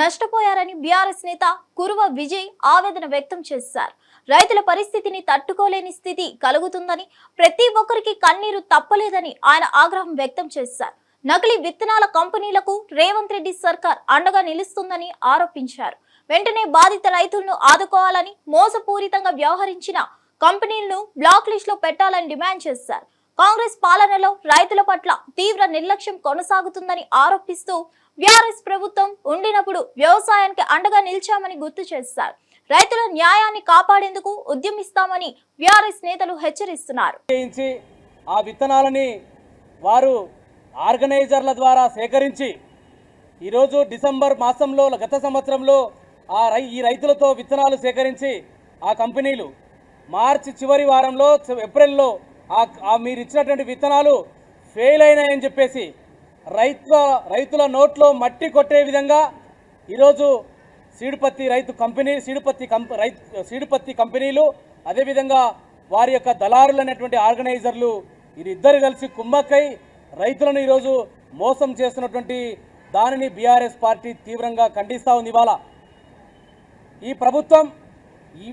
నష్టపోయారని బీఆర్ఎస్ నేత కురువ విజయ్ ఆవేదన వ్యక్తం చేశారు. రైతుల పరిస్థితిని తట్టుకోలేని స్థితి కలుగుతుందని, ప్రతి ఒక్కరికి కన్నీరు తప్పలేదని ఆయన ఆగ్రహం వ్యక్తం చేశారు. నకిలీ విత్తనాల కంపెనీలకు రేవంత్ రెడ్డి సర్కార్ అండగా నిలుస్తుందని ఆరోపించారు. వెంటనే బాధిత రైతులను ఆదుకోవాలని, మోసపూరితంగా వ్యవహరించిన కంపెనీలను బ్లాక్ లిస్ట్ లో పెట్టాలని డిమాండ్ చేశారు. కాంగ్రెస్ పాలనలో రైతుల పట్ల తీవ్ర నిర్లక్ష్యం కొనసాగుతుందని ఆరోపిస్తూ బీఆర్ఎస్ ప్రభుత్వం ఉండినప్పుడు వ్యవసాయానికి అండగా నిలిచామని గుర్తు చేశారు. రైతుల న్యాయాన్ని కాపాడేందుకు ఉద్యమిస్తామని బీఆర్ఎస్ నేతలు హెచ్చరిస్తున్నారు. ఆ విత్తనాలని వారు ఆర్గనైజర్ల ద్వారా సేకరించి ఈరోజు డిసెంబర్ మాసంలో గత సంవత్సరంలో ఈ రైతులతో విత్తనాలు సేకరించి ఆ కంపెనీలు మార్చి చివరి వారంలో ఏప్రిల్లో మీరు ఇచ్చినటువంటి విత్తనాలు ఫెయిల్ అయినాయని చెప్పేసి రైతుల నోట్లో మట్టి కొట్టే విధంగా ఈరోజు సీడుపత్తి కంపెనీలు అదేవిధంగా వారి యొక్క దళారులు అనేటువంటి ఆర్గనైజర్లు వీరిద్దరు కలిసి కుమ్మక్కై రైతులను ఈరోజు మోసం చేస్తున్నటువంటి దానిని బీఆర్ఎస్ పార్టీ తీవ్రంగా ఖండిస్తూ ఉంది. ఇవాళ ఈ ప్రభుత్వం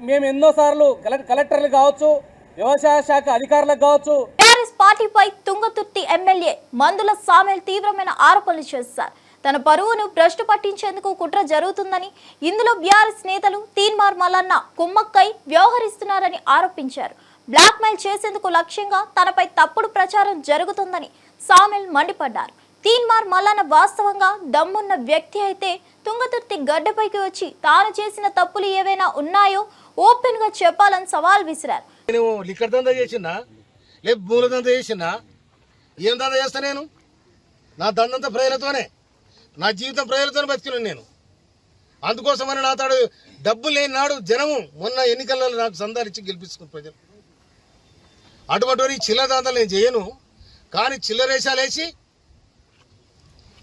మేము ఎన్నోసార్లు కలెక్టర్లు కావచ్చు, వ్యవసాయ శాఖ అధికారులకు కావచ్చు, బీఆర్ఎస్ పార్టీపై తుంగతుర్తి ఎమ్మెల్యే మందుల సామెల్ తీవ్రమైన ఆరోపణలు చేశారు. తన పరువును భ్రష్టు పట్టించేందుకు కుట్ర జరుగుతుందని, ఇందులో బీఆర్ఎస్ నేతలు తీన్మార్ మల్లన్న కుమ్మక్కై వ్యవహరిస్తున్నారని ఆరోపించారు. బ్లాక్ మెయిల్ చేసేందుకు లక్ష్యంగా తనపై తప్పుడు ప్రచారం జరుగుతుందని సామెల్ మండిపడ్డారు. తీన్మార్ మల్లన్న వాస్తవంగా దమ్మున్న వ్యక్తి అయితే తుంగతుర్తి గడ్డపైకి వచ్చి తాను చేసిన తప్పులు ఏవైనా ఉన్నాయో ఓపెన్ గా చెప్పాలని సవాల్ విసిరారు. నేను లిక్కర్ దందా చేసినా, లేదు మూల దందా చేసినా, ఏం దందా చేస్తా నేను? నా దందంతా ప్రజలతోనే, నా జీవితం ప్రజలతోనే బతికినాను నేను. అందుకోసమని నా తాడు డబ్బు లేని నాడు జనము మొన్న ఎన్నికలలో నాకు సందాలిచ్చి గెలిపించుకున్న ప్రజలు. అటువంటి చిల్లర దందాలు నేను చేయను. కానీ చిల్లరేషాలు వేసి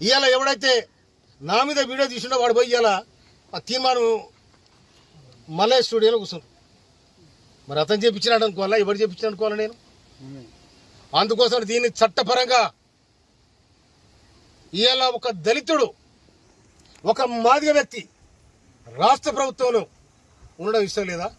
ఇవాళ ఎవడైతే నా మీద వీడియో తీసుండో వాడు పోయి ఇవాళ ఆ తీర్మానం మళ్ళీ స్టూడియోలో కూర్చున్నాడు. మరి అతను చేయించినాడు అనుకోవాలా, ఎవరు చేయించినాడు అనుకోవాలా నేను? అందుకోసం దీన్ని చట్టపరంగా ఇవాళ ఒక దళితుడు, ఒక మాదిగ వ్యక్తి రాష్ట్ర ప్రభుత్వంలో ఉండడం ఇష్టం లేదా?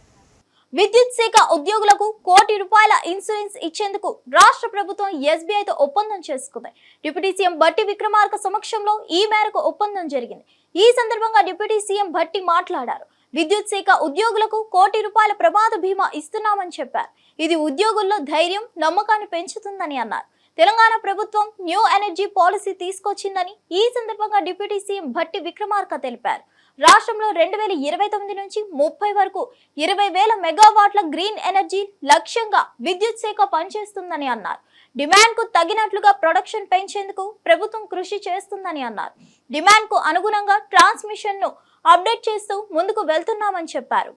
విద్యుత్ శాఖ ఉద్యోగులకు ₹1 కోటి ఇన్సూరెన్స్ ఇచ్చేందుకు రాష్ట్ర ప్రభుత్వం ఎస్బీఐతో ఒప్పందం చేసుకుంది. డిప్యూటీ సీఎం భట్టి విక్రమార్క సమక్షంలో ఈ మేరకు ఒప్పందం జరిగింది. ఈ సందర్భంగా డిప్యూటీ సీఎం భట్టి మాట్లాడారు. విద్యుత్ శాఖ ఉద్యోగులకు ₹1 కోటి ప్రమాద బీమా ఇస్తున్నామని చెప్పారు. ఇది ఉద్యోగుల్లో ధైర్యం, నమ్మకాన్ని పెంచుతుందని అన్నారు. తెలంగాణ ప్రభుత్వం న్యూ ఎనర్జీ పాలసీ తీసుకొచ్చిందని ఈ సందర్భంగా డిప్యూటీ సీఎం భట్టి విక్రమార్క తెలిపారు. రాష్ట్రంలో 2029 నుంచి 30 వరకు 20,000 మెగావాట్ల గ్రీన్ ఎనర్జీ లక్ష్యంగా విద్యుత్ శాఖ పనిచేస్తుందని అన్నారు. డిమాండ్ కు తగినట్లుగా ప్రొడక్షన్ పెంచేందుకు ప్రభుత్వం కృషి చేస్తుందని అన్నారు. డిమాండ్ కు అనుగుణంగా ట్రాన్స్మిషన్ ను అప్డేట్ చేస్తూ ముందుకు వెళ్తున్నామని చెప్పారు.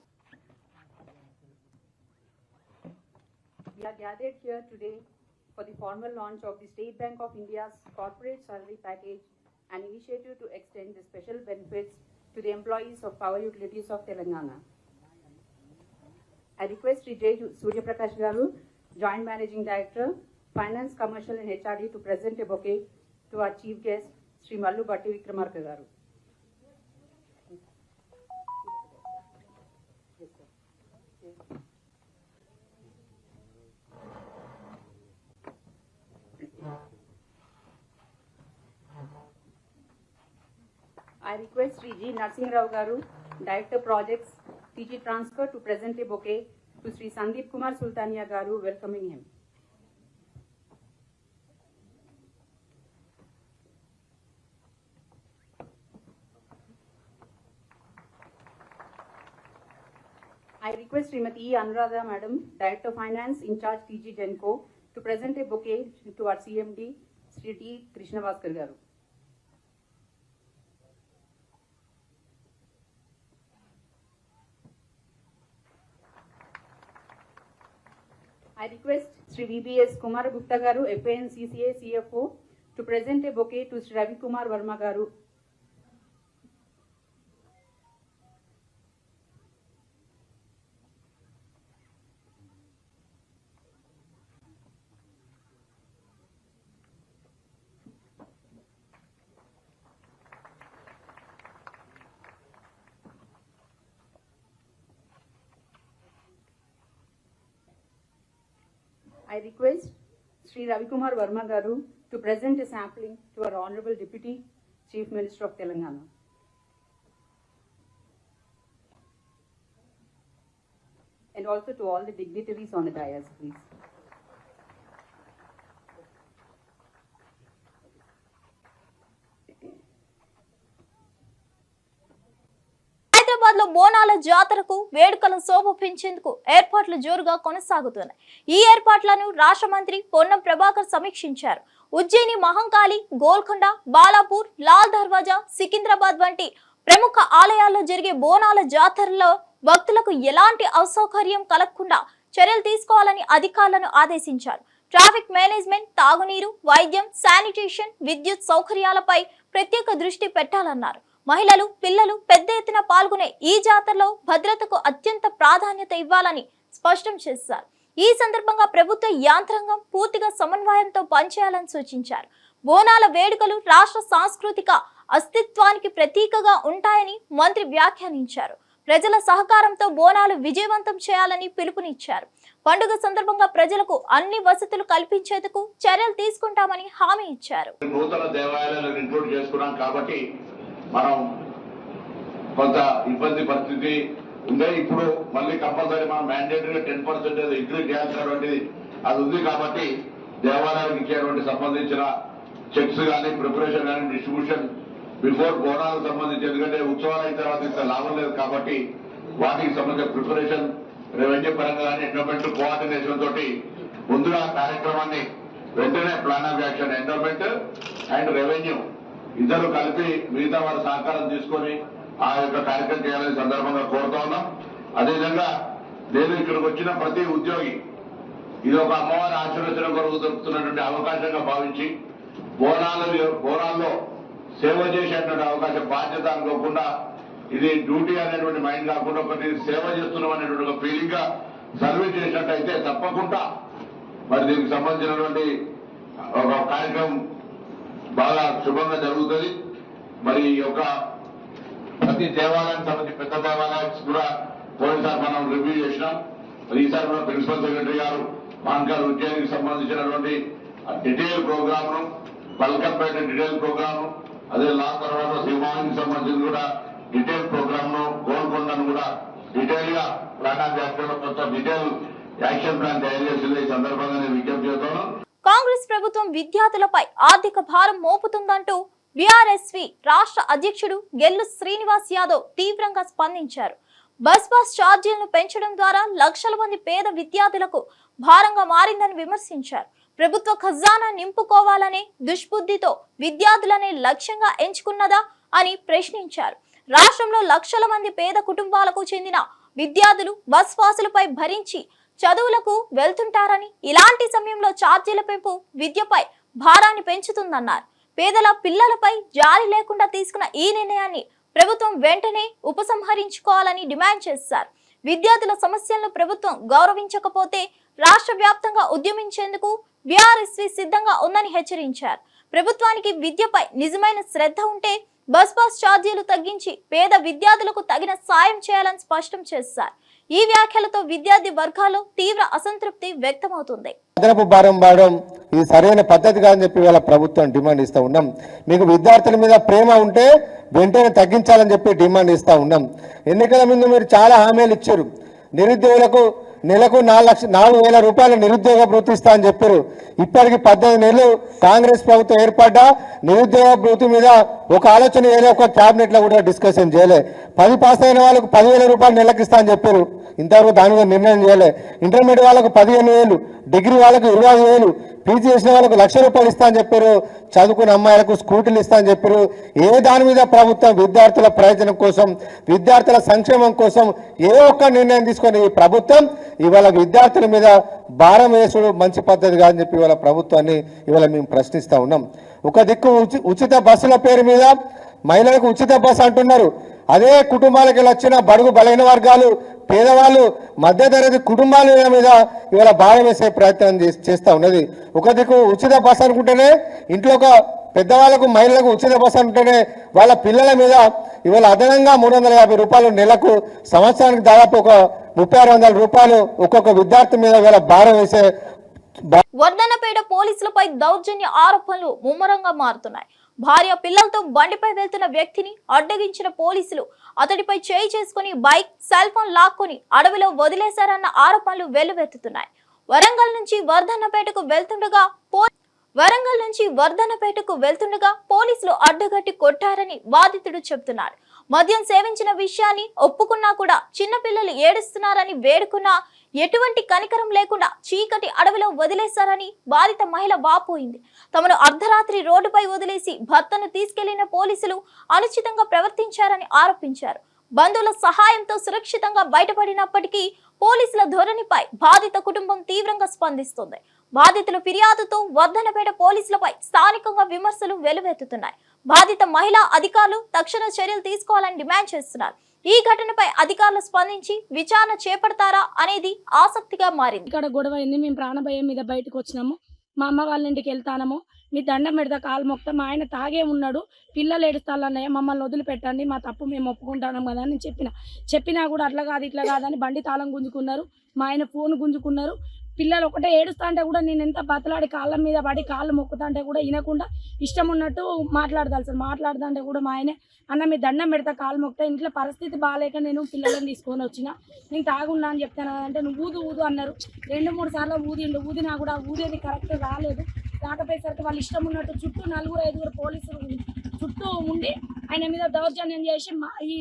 We are gathered here today for the formal launch of the State Bank of India's corporate salary package an initiative to extend the special benefits to the employees of Power Utilities of Telangana. I request Sri J. Surya Prakash Garu, Joint Managing Director, Finance, Commercial and HRD to present a bouquet to our Chief Guest, Sri Mallu Batti Vikramarka Garu. I request Sri G. Narsingh Rao Garu, Director Projects, TG Transfer to present a bouquet to Sri Sandeep Kumar Sultania Garu, welcoming him. I request Srimati E. Anuradha Madam, Director Finance, in charge TG Genco, to present a bouquet to our CMD, Sri T. Krishnavaskar Garu. I request Sri VBS Kumar Gupta Garu, FAN CCA CFO, to present a bouquet to Sri Ravi Kumar Verma Garu. I request Sri Ravi Kumar Verma Garu to present a sampling to our Honorable Deputy Chief Minister of Telangana. And also to all the dignitaries on the dais, please. Hyderabad లో బోనాల జాతరకు వేడుకల శోభ పెంచేందుకు ఏర్పాట్లు జోరుగా కొనసాగుతున్నాయి. ఈ ఏర్పాట్లను రాష్ట్ర మంత్రి పొన్నం ప్రభాకర్ సమీక్షించారు. ఉజ్జయిని, మహంకాళి, గోల్కొండ, బాలాపూర్, లాల్ దర్వాజా, సికింద్రాబాద్ వంటి ప్రముఖ ఆలయాల్లో జరిగే బోనాల జాతరలో భక్తులకు ఎలాంటి అసౌకర్యం కలగకుండా చర్యలు తీసుకోవాలని అధికారులను ఆదేశించారు. ట్రాఫిక్ మేనేజ్మెంట్, తాగునీరు, వైద్యం, శానిటేషన్, విద్యుత్ సౌకర్యాలపై ప్రత్యేక దృష్టి పెట్టాలన్నారు. మహిళలు, పిల్లలు పెద్ద ఎత్తున పాల్గొనే ఈ జాతరలో భద్రతకు అత్యంత ప్రాధాన్యత ఇవ్వాలని స్పష్టం చేశారు. ఈ సందర్భంగా ప్రభుత్వ యాంత్రాంగం పూర్తిగా సమన్వయంతో పనిచేయాలని సూచించారు. బోనాల వేడుకలు రాష్ట్ర సాంస్కృతిక అస్తిత్వానికి ప్రతీకగా ఉంటాయని మంత్రి వ్యాఖ్యానించారు. ప్రజల సహకారంతో బోనాలు విజయవంతం చేయాలని పిలుపునిచ్చారు. పండుగ సందర్భంగా ప్రజలకు అన్ని వసతులు కల్పించేందుకు చర్యలు తీసుకుంటామని హామీ ఇచ్చారు. నూతన దేవాలయాలను ఇంక్లూడ్ చేసుకున్నాం కాబట్టి మనం కొంత ఇబ్బంది పరిస్థితి ఉండే. ఇప్పుడు మళ్ళీ కంపల్సరీ మనం మ్యాండేటరీగా 10% ఇంక్రీజ్ చేయాల్సినటువంటిది అది ఉంది. కాబట్టి దేవాలయానికి ఇచ్చేటువంటి సంబంధించిన చెక్స్ కానీ, ప్రిపరేషన్ కానీ, డిస్ట్రిబ్యూషన్ బిఫోర్ బోనాలకు సంబంధించి, ఎందుకంటే ఉత్సవాలు అయిన తర్వాత ఇంత లాభం లేదు కాబట్టి వాటికి సంబంధించిన ప్రిపరేషన్ రెవెన్యూ పరంగా కానీ, ఎండోమెంట్ కోఆర్డినేషన్ తోటి ముందుగా కార్యక్రమాన్ని వెంటనే plan of action, endowment and revenue ఇద్దరు కలిపి మిగతా వారి సహకారం తీసుకొని ఆ యొక్క కార్యక్రమం చేయాలని సందర్భంగా కోరుతా ఉన్నాం. అదేవిధంగా నేను ఇక్కడికి వచ్చిన ప్రతి ఉద్యోగి ఇది ఒక అమ్మవారి ఆశీర్వచనం కొరకు దొరుకుతున్నటువంటి అవకాశంగా భావించి బోనాల్లో సేవ చేసేటువంటి అవకాశం, బాధ్యత అనుకోకుండా ఇది డ్యూటీ అనేటువంటి మైండ్ కాకుండా ఒకటి సేవ చేస్తున్నాం అనేటువంటి ఒక ఫీలింగ్ గా సర్వీస్ చేసినట్టయితే తప్పకుండా మరి దీనికి సంబంధించినటువంటి ఒక కార్యక్రమం బాగా శుభంగా జరుగుతుంది. మరి ఈ యొక్క ప్రతి దేవాలయానికి సంబంధించి పెద్ద దేవాలయానికి కూడా పోయినసారి మనం రివ్యూ చేసినాం. మరి ఈసారి కూడా ప్రిన్సిపల్ సెక్రటరీ గారు మహంకాళి ఉద్యోగానికి సంబంధించినటువంటి డీటెయిల్ ప్రోగ్రామ్ ను, బల్కంపేట డీటెయిల్ ప్రోగ్రామ్ ను, అదే లా తర్వాత సింహానికి సంబంధించి కూడా డీటెయిల్ ప్రోగ్రామ్ ను, గోల్కొండను కూడా డీటెయిల్ గా ప్లాన్ ఆఫ్ యాక్షన్ కొంత డీటెయిల్ యాక్షన్ ప్లాన్ తయారు చేసింది. ఈ సందర్భంగా నేను విజ్ఞప్తి చేస్తాను. కాంగ్రెస్ ప్రభుత్వం విద్యార్థులపై ఆర్థిక భారం మోపుతుందంటూ బీఆర్ఎస్వి రాష్ట్ర అధ్యక్షుడు గెల్లు శ్రీనివాస్ యాదవ్ తీవ్రంగా స్పందించారు. బస్ ఛార్జీలను పెంచడం ద్వారా లక్షల మంది పేద విద్యార్థులకు భారంగా మారిందని విమర్శించారు. ప్రభుత్వ ఖజానా నింపుకోవాలనే దుష్బుద్ధితో విద్యార్థులనే లక్ష్యంగా ఎంచుకున్నదా అని ప్రశ్నించారు. రాష్ట్రంలో లక్షల మంది పేద కుటుంబాలకు చెందిన విద్యార్థులు బస్ పాసులపై భరించి చదువులకు వెళ్తుంటారని, ఇలాంటి సమయంలో ఛార్జీల పెంపు విద్యపై భారాన్ని పెంచుతుందన్నారు. పేదల పిల్లలపై జాలి లేకుండా తీసుకున్న ఈ నిర్ణయాన్ని ప్రభుత్వం వెంటనే ఉపసంహరించుకోవాలని డిమాండ్ చేశారు. విద్యార్థుల సమస్యలను ప్రభుత్వం గౌరవించకపోతే రాష్ట్ర వ్యాప్తంగా ఉద్యమించేందుకు బీఆర్ఎస్వి సిద్ధంగా ఉందని హెచ్చరించారు. ప్రభుత్వానికి విద్యపై నిజమైన శ్రద్ధ ఉంటే బస్ ఛార్జీలు తగ్గించి పేద విద్యార్థులకు తగిన సాయం చేయాలని స్పష్టం చేశారు. ఈ వ్యాఖ్యలతో విద్యార్థి వర్గాల్లో తీవ్ర అసంతృప్తి వ్యక్తమవుతుంది. అదనపు భారం వాడడం ఇది సరైన పద్ధతి కాదని చెప్పి వాళ్ళ ప్రభుత్వం డిమాండ్ ఇస్తూ ఉన్నాం. మీకు విద్యార్థుల మీద ప్రేమ ఉంటే వెంటనే తగ్గించాలని చెప్పి డిమాండ్ ఇస్తూ ఉన్నాం. ఎన్నికల ముందు మీరు చాలా హామీలు ఇచ్చారు. నిరుద్యోగులకు నెలకు 4,000 రూపాయల నిరుద్యోగ భృతి ఇస్తా అని చెప్పారు. ఇప్పటికి 18 నెలలు కాంగ్రెస్ ప్రభుత్వం ఏర్పడ్డా నిరుద్యోగ భృతి మీద ఒక ఆలోచన చేయలే, ఒక క్యాబినెట్ లో కూడా డిస్కషన్ చేయలే. 10 పాస్ అయిన వాళ్ళకు 10,000 రూపాయలు నెలకు ఇస్తా అని చెప్పారు. ఇంతవరకు దాని మీద నిర్ణయం చేయలే. ఇంటర్మీడియట్ వాళ్ళకు 15,000, డిగ్రీ వాళ్ళకు 25,000, పీజీ చేసిన వాళ్ళకు 1,00,000 రూపాయలు ఇస్తా అని చెప్పారు. చదువుకున్న అమ్మాయిలకు స్కూటీలు ఇస్తా అని చెప్పారు. ఏ దాని మీద ప్రభుత్వం విద్యార్థుల ప్రయోజనం కోసం, విద్యార్థుల సంక్షేమం కోసం ఏ ఒక్క నిర్ణయం తీసుకొని ఈ ప్రభుత్వం ఇవాళ విద్యార్థుల మీద భారం వేసుడు మంచి పద్ధతి కాదని చెప్పి ఇవాళ ప్రభుత్వాన్ని ఇవాళ మేము ప్రశ్నిస్తూ ఉన్నాం. ఒక దిక్కు ఉచిత బస్సుల పేరు మీద మహిళలకు ఉచిత బస్సు అంటున్నారు. అదే కుటుంబాలకు వచ్చిన బడుగు బలైన వర్గాలు, పేదవాళ్ళు, మధ్యతరగతి కుటుంబాల మీద ఇవాళ భారం వేసే ప్రయత్నం చేస్తూ ఉన్నది. ఒక దిక్కు ఉచిత బస్సు అనుకుంటేనే ఇంట్లో ఒక పెద్దవాళ్ళకు మహిళలకు ఉచిత బస్సు అంటేనే వాళ్ళ పిల్లల మీద ఇవాళ అదనంగా 350 రూపాయలు నెలకు, సంవత్సరానికి దాదాపు ఒక 3,600 రూపాయలు ఒక్కొక్క విద్యార్థి మీద ఇవాళ భారం వేసే. వర్ధన్నపేట పోలీసులపై దౌర్జన్య ఆరోపణలు ముమ్మరంగా మారుతున్నాయి. భార్య పిల్లలతో బండిపై వెళ్తున్న వ్యక్తిని అడ్డగించిన పోలీసులు అతడిపై చేయి చేసుకుని బైక్, సెల్ ఫోన్ లాక్కొని అడవిలో వదిలేశారన్న ఆరోపణలు వెల్లువెత్తుతున్నాయి. వరంగల్ నుంచి వర్ధన్నపేటకు వెళ్తుండగా పోలీసులు అడ్డగట్టి కొట్టారని బాధితుడు చెబుతున్నాడు. మద్యం సేవించిన విషయాన్ని ఒప్పుకున్నా కూడా చిన్నపిల్లలు ఏడుస్తున్నారని వేడుకున్నా ఎటువంటి కనికరం లేకుండా చీకటి అడవిలో వదిలేశారని బాధిత మహిళ వాపోయింది. తమను అర్ధరాత్రి రోడ్డుపై వదిలేసి భర్తను తీసుకెళ్లిన పోలీసులు అనుచితంగా ప్రవర్తించారని ఆరోపించారు. బంధువుల సహాయంతో సురక్షితంగా బయటపడినప్పటికీ పోలీసుల ధోరణిపై బాధిత కుటుంబం తీవ్రంగా స్పందిస్తుంది. బాధితుల ఫిర్యాదుతో వర్ధన్నపేట పోలీసులపై స్థానికంగా విమర్శలు వెల్లువెత్తుతున్నాయి. బాధిత మహిళా అధికారులు తక్షణ చర్యలు తీసుకోవాలని డిమాండ్ చేస్తున్నారు. ఈ ఘటనపై అధికారులు స్పందించి విచారణ చేపడతారా అనేది ఆసక్తిగా మారింది. ఇక్కడ గొడవ అయింది. మేము ప్రాణభయం మీద బయటకు వచ్చినాము. మా అమ్మ వాళ్ళ ఇంటికి వెళ్తాము. మీ దండం పెడతా కాలు మొక్తా. మా ఆయన తాగే ఉన్నాడు, పిల్లలు ఏడుస్తాలన్నయ్య, మమ్మల్ని వదిలిపెట్టండి, మా తప్పు మేము ఒప్పుకుంటాం కదా అని చెప్పినా కూడా అట్లా కాదు ఇట్లా కాదని బండి తాళం గుంజుకున్నారు. మా ఆయన ఫోన్ గుంజుకున్నారు. పిల్లలు ఒకటే ఏడుస్తా అంటే కూడా నేను ఎంత బతలాడి కాళ్ళ మీద పడి కాళ్ళు మొక్కుతా అంటే కూడా వినకుండా ఇష్టం ఉన్నట్టు మాట్లాడదాలి సార్. మాట్లాడుతుంటే కూడా మా ఆయన అన్న మీ దండం పెడతా కాళ్ళు మొక్తా, ఇంట్లో పరిస్థితి బాగాలేక నేను పిల్లలను తీసుకొని వచ్చిన, నేను తాగున్నా అని చెప్తాను అంటే నువ్వు ఊదు అన్నారు. 2-3 సార్లు ఊదినా కూడా ఊదేది కరెక్ట్ రాలేదు. రాకపోయేసరికి వాళ్ళు ఇష్టం ఉన్నట్టు చుట్టూ 4-5 పోలీసులు చుట్టూ ఉండి ఆయన మీద దౌర్జన్యం చేసి ఈ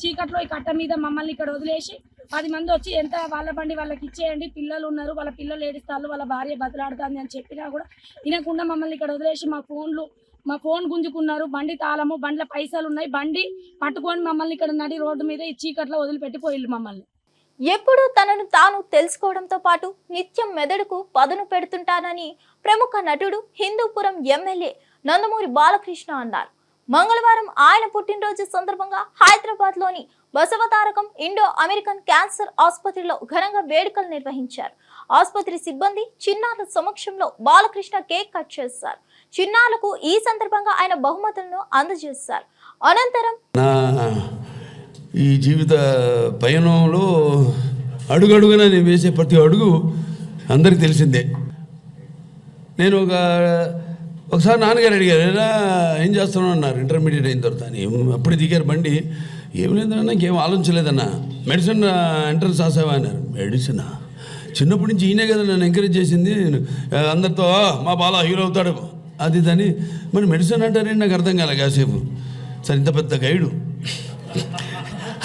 చీకట్లో ఈ కట్ట మీద మమ్మల్ని ఇక్కడ వదిలేసి 10 మంది వచ్చి ఎంత వాళ్ళ బండి వాళ్ళకి ఇచ్చేయండి, పిల్లలు ఉన్నారు, వాళ్ళ పిల్లలు ఏడుస్తారు, వాళ్ళ భార్య బతలాడుతుంది అని చెప్పినా కూడా వినకుండా మమ్మల్ని ఇక్కడ వదిలేసి మా ఫోన్ గుంజుకున్నారు. బండి తాళము, బండ్ల పైసలు ఉన్నాయి, బండి పట్టుకొని మమ్మల్ని ఇక్కడ నడి రోడ్డు మీద ఈ చీకట్లో వదిలిపెట్టిపోయిల్లు మమ్మల్ని. ఎప్పుడు తనను తాను తెలుసుకోవడంతో పాటు నిత్యం మెదడుకు పదును పెడుతుంటానని ప్రముఖ నటుడు, హిందూపురం ఎమ్మెల్యే నందమూరి బాలకృష్ణ అన్నారు. మంగళవారం ఆయన పుట్టినరోజు సందర్భంగా హైదరాబాద్ లోని బసవతారకం ఇండో అమెరికన్ క్యాన్సర్ ఆసుపత్రిలో ఘనంగా వేడుకలు నిర్వహించారు. ఆసుపత్రి సిబ్బంది, చిన్నారుల సమక్షంలో బాలకృష్ణ కేక్ కట్ చేశారు. చిన్నారులకు ఈ సందర్భంగా ఆయన బహుమతులను అందజేశారు. అనంతరం ఈ జీవిత పయనంలో అడుగడుగున నేను వేసే ప్రతి అడుగు అందరికీ తెలిసిందే. నేను ఒకసారి నాన్నగారు అడిగారు, ఎలా ఏం చేస్తున్నావు అన్నారు. ఇంటర్మీడియట్ అయిన తర్వాత అని అప్పుడు దిగారు బండి. ఏం లేదన్నా, నాకేం ఆలోచించలేదన్నా. మెడిసిన్ ఎంట్రన్స్ రాసావా అన్నారు. మెడిసినా? చిన్నప్పటి నుంచి ఈయనే కదా నన్ను ఎంకరేజ్ చేసింది. అందరితో మా బాల హీరో అవుతాడు అది దాన్ని. మరి మెడిసిన్ అంటారేంటి నాకు అర్థం కాలే కాసేపు. సరే ఇంత పెద్ద గైడు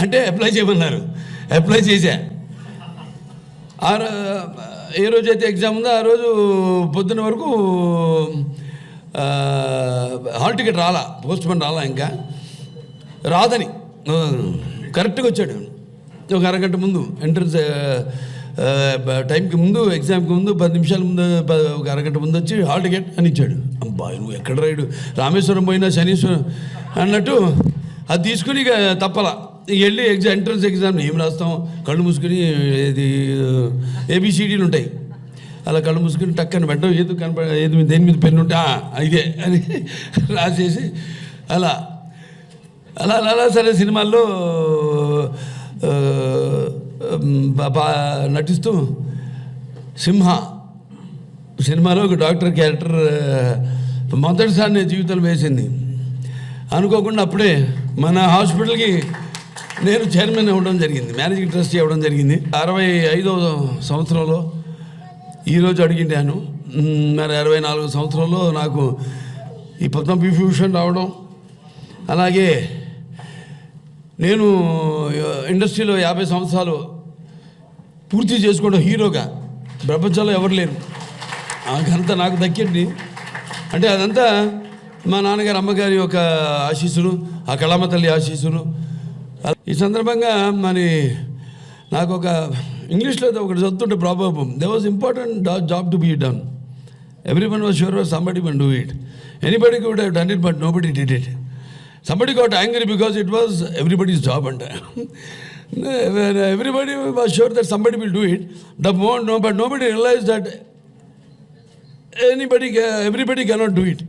అంటే అప్లై చేయమన్నారు. అప్లై చేశా. ఏ రోజైతే ఎగ్జామ్ ఉందో ఆ రోజు పొద్దున్న వరకు హాల్ టికెట్ రాలా, పోస్ట్ మ్యాన్ రాలా, ఇంకా రాదని కరెక్ట్గా వచ్చాడు. ఒక అరగంట ముందు ఎంట్రన్స్ టైంకి ముందు ఎగ్జామ్కి ముందు 10 నిమిషాల ముందు ఒక అరగంట ముందు వచ్చి హాల్ టికెట్ అని ఇచ్చాడు. అబ్బా నువ్వు ఎక్కడ రాయుడు, రామేశ్వరం పోయినా శనీశ్వరం అన్నట్టు అది తీసుకుని ఇక తప్పలా వెళ్ళి ఎంట్రన్స్ ఎగ్జామ్ ఏం రాస్తాం, కళ్ళు మూసుకుని ఇది ABCDలు ఉంటాయి, అలా కళ్ళు మూసుకుని టక్కని పెట్టడం, ఏదో ఏది దేని మీద పెన్ను ఉంటే ఇదే అని రాసేసి అలా అలా అలా సరే సినిమాల్లో నటిస్తూ సింహ సినిమాలో ఒక డాక్టర్ క్యారెక్టర్ మొదటిసారి నేను జీవితంలో వేసింది. అనుకోకుండా అప్పుడే మన హాస్పిటల్కి నేను చైర్మన్ అవ్వడం జరిగింది, మేనేజింగ్ ట్రస్టీ అవ్వడం జరిగింది. 65వ సంవత్సరంలో ఈరోజు అడిగింటాను. మరి 64 సంవత్సరంలో నాకు ఈ పద్మవిభూషణ్ రావడం, అలాగే నేను ఇండస్ట్రీలో 50 సంవత్సరాలు పూర్తి చేసుకోవడం హీరోగా ప్రపంచంలో ఎవరు లేరు. ఆ ఘనత నాకు దక్కింది. అంటే అదంతా మా నాన్నగారు అమ్మగారి యొక్క ఆశీస్సులు, ఆ కళామ తల్లి ఆశీస్సులు. ఈ సందర్భంగా మరి నాకు ఒక ఇంగ్లీష్లో ఒకటి చదువుతుంటే problem, they was important job to be done, everyone was sure somebody one do it, anybody could have done it but nobody did it. Somebody got angry because it was everybody's job, and everybody was sure that somebody will do it. But nobody realized that everybody cannot do it.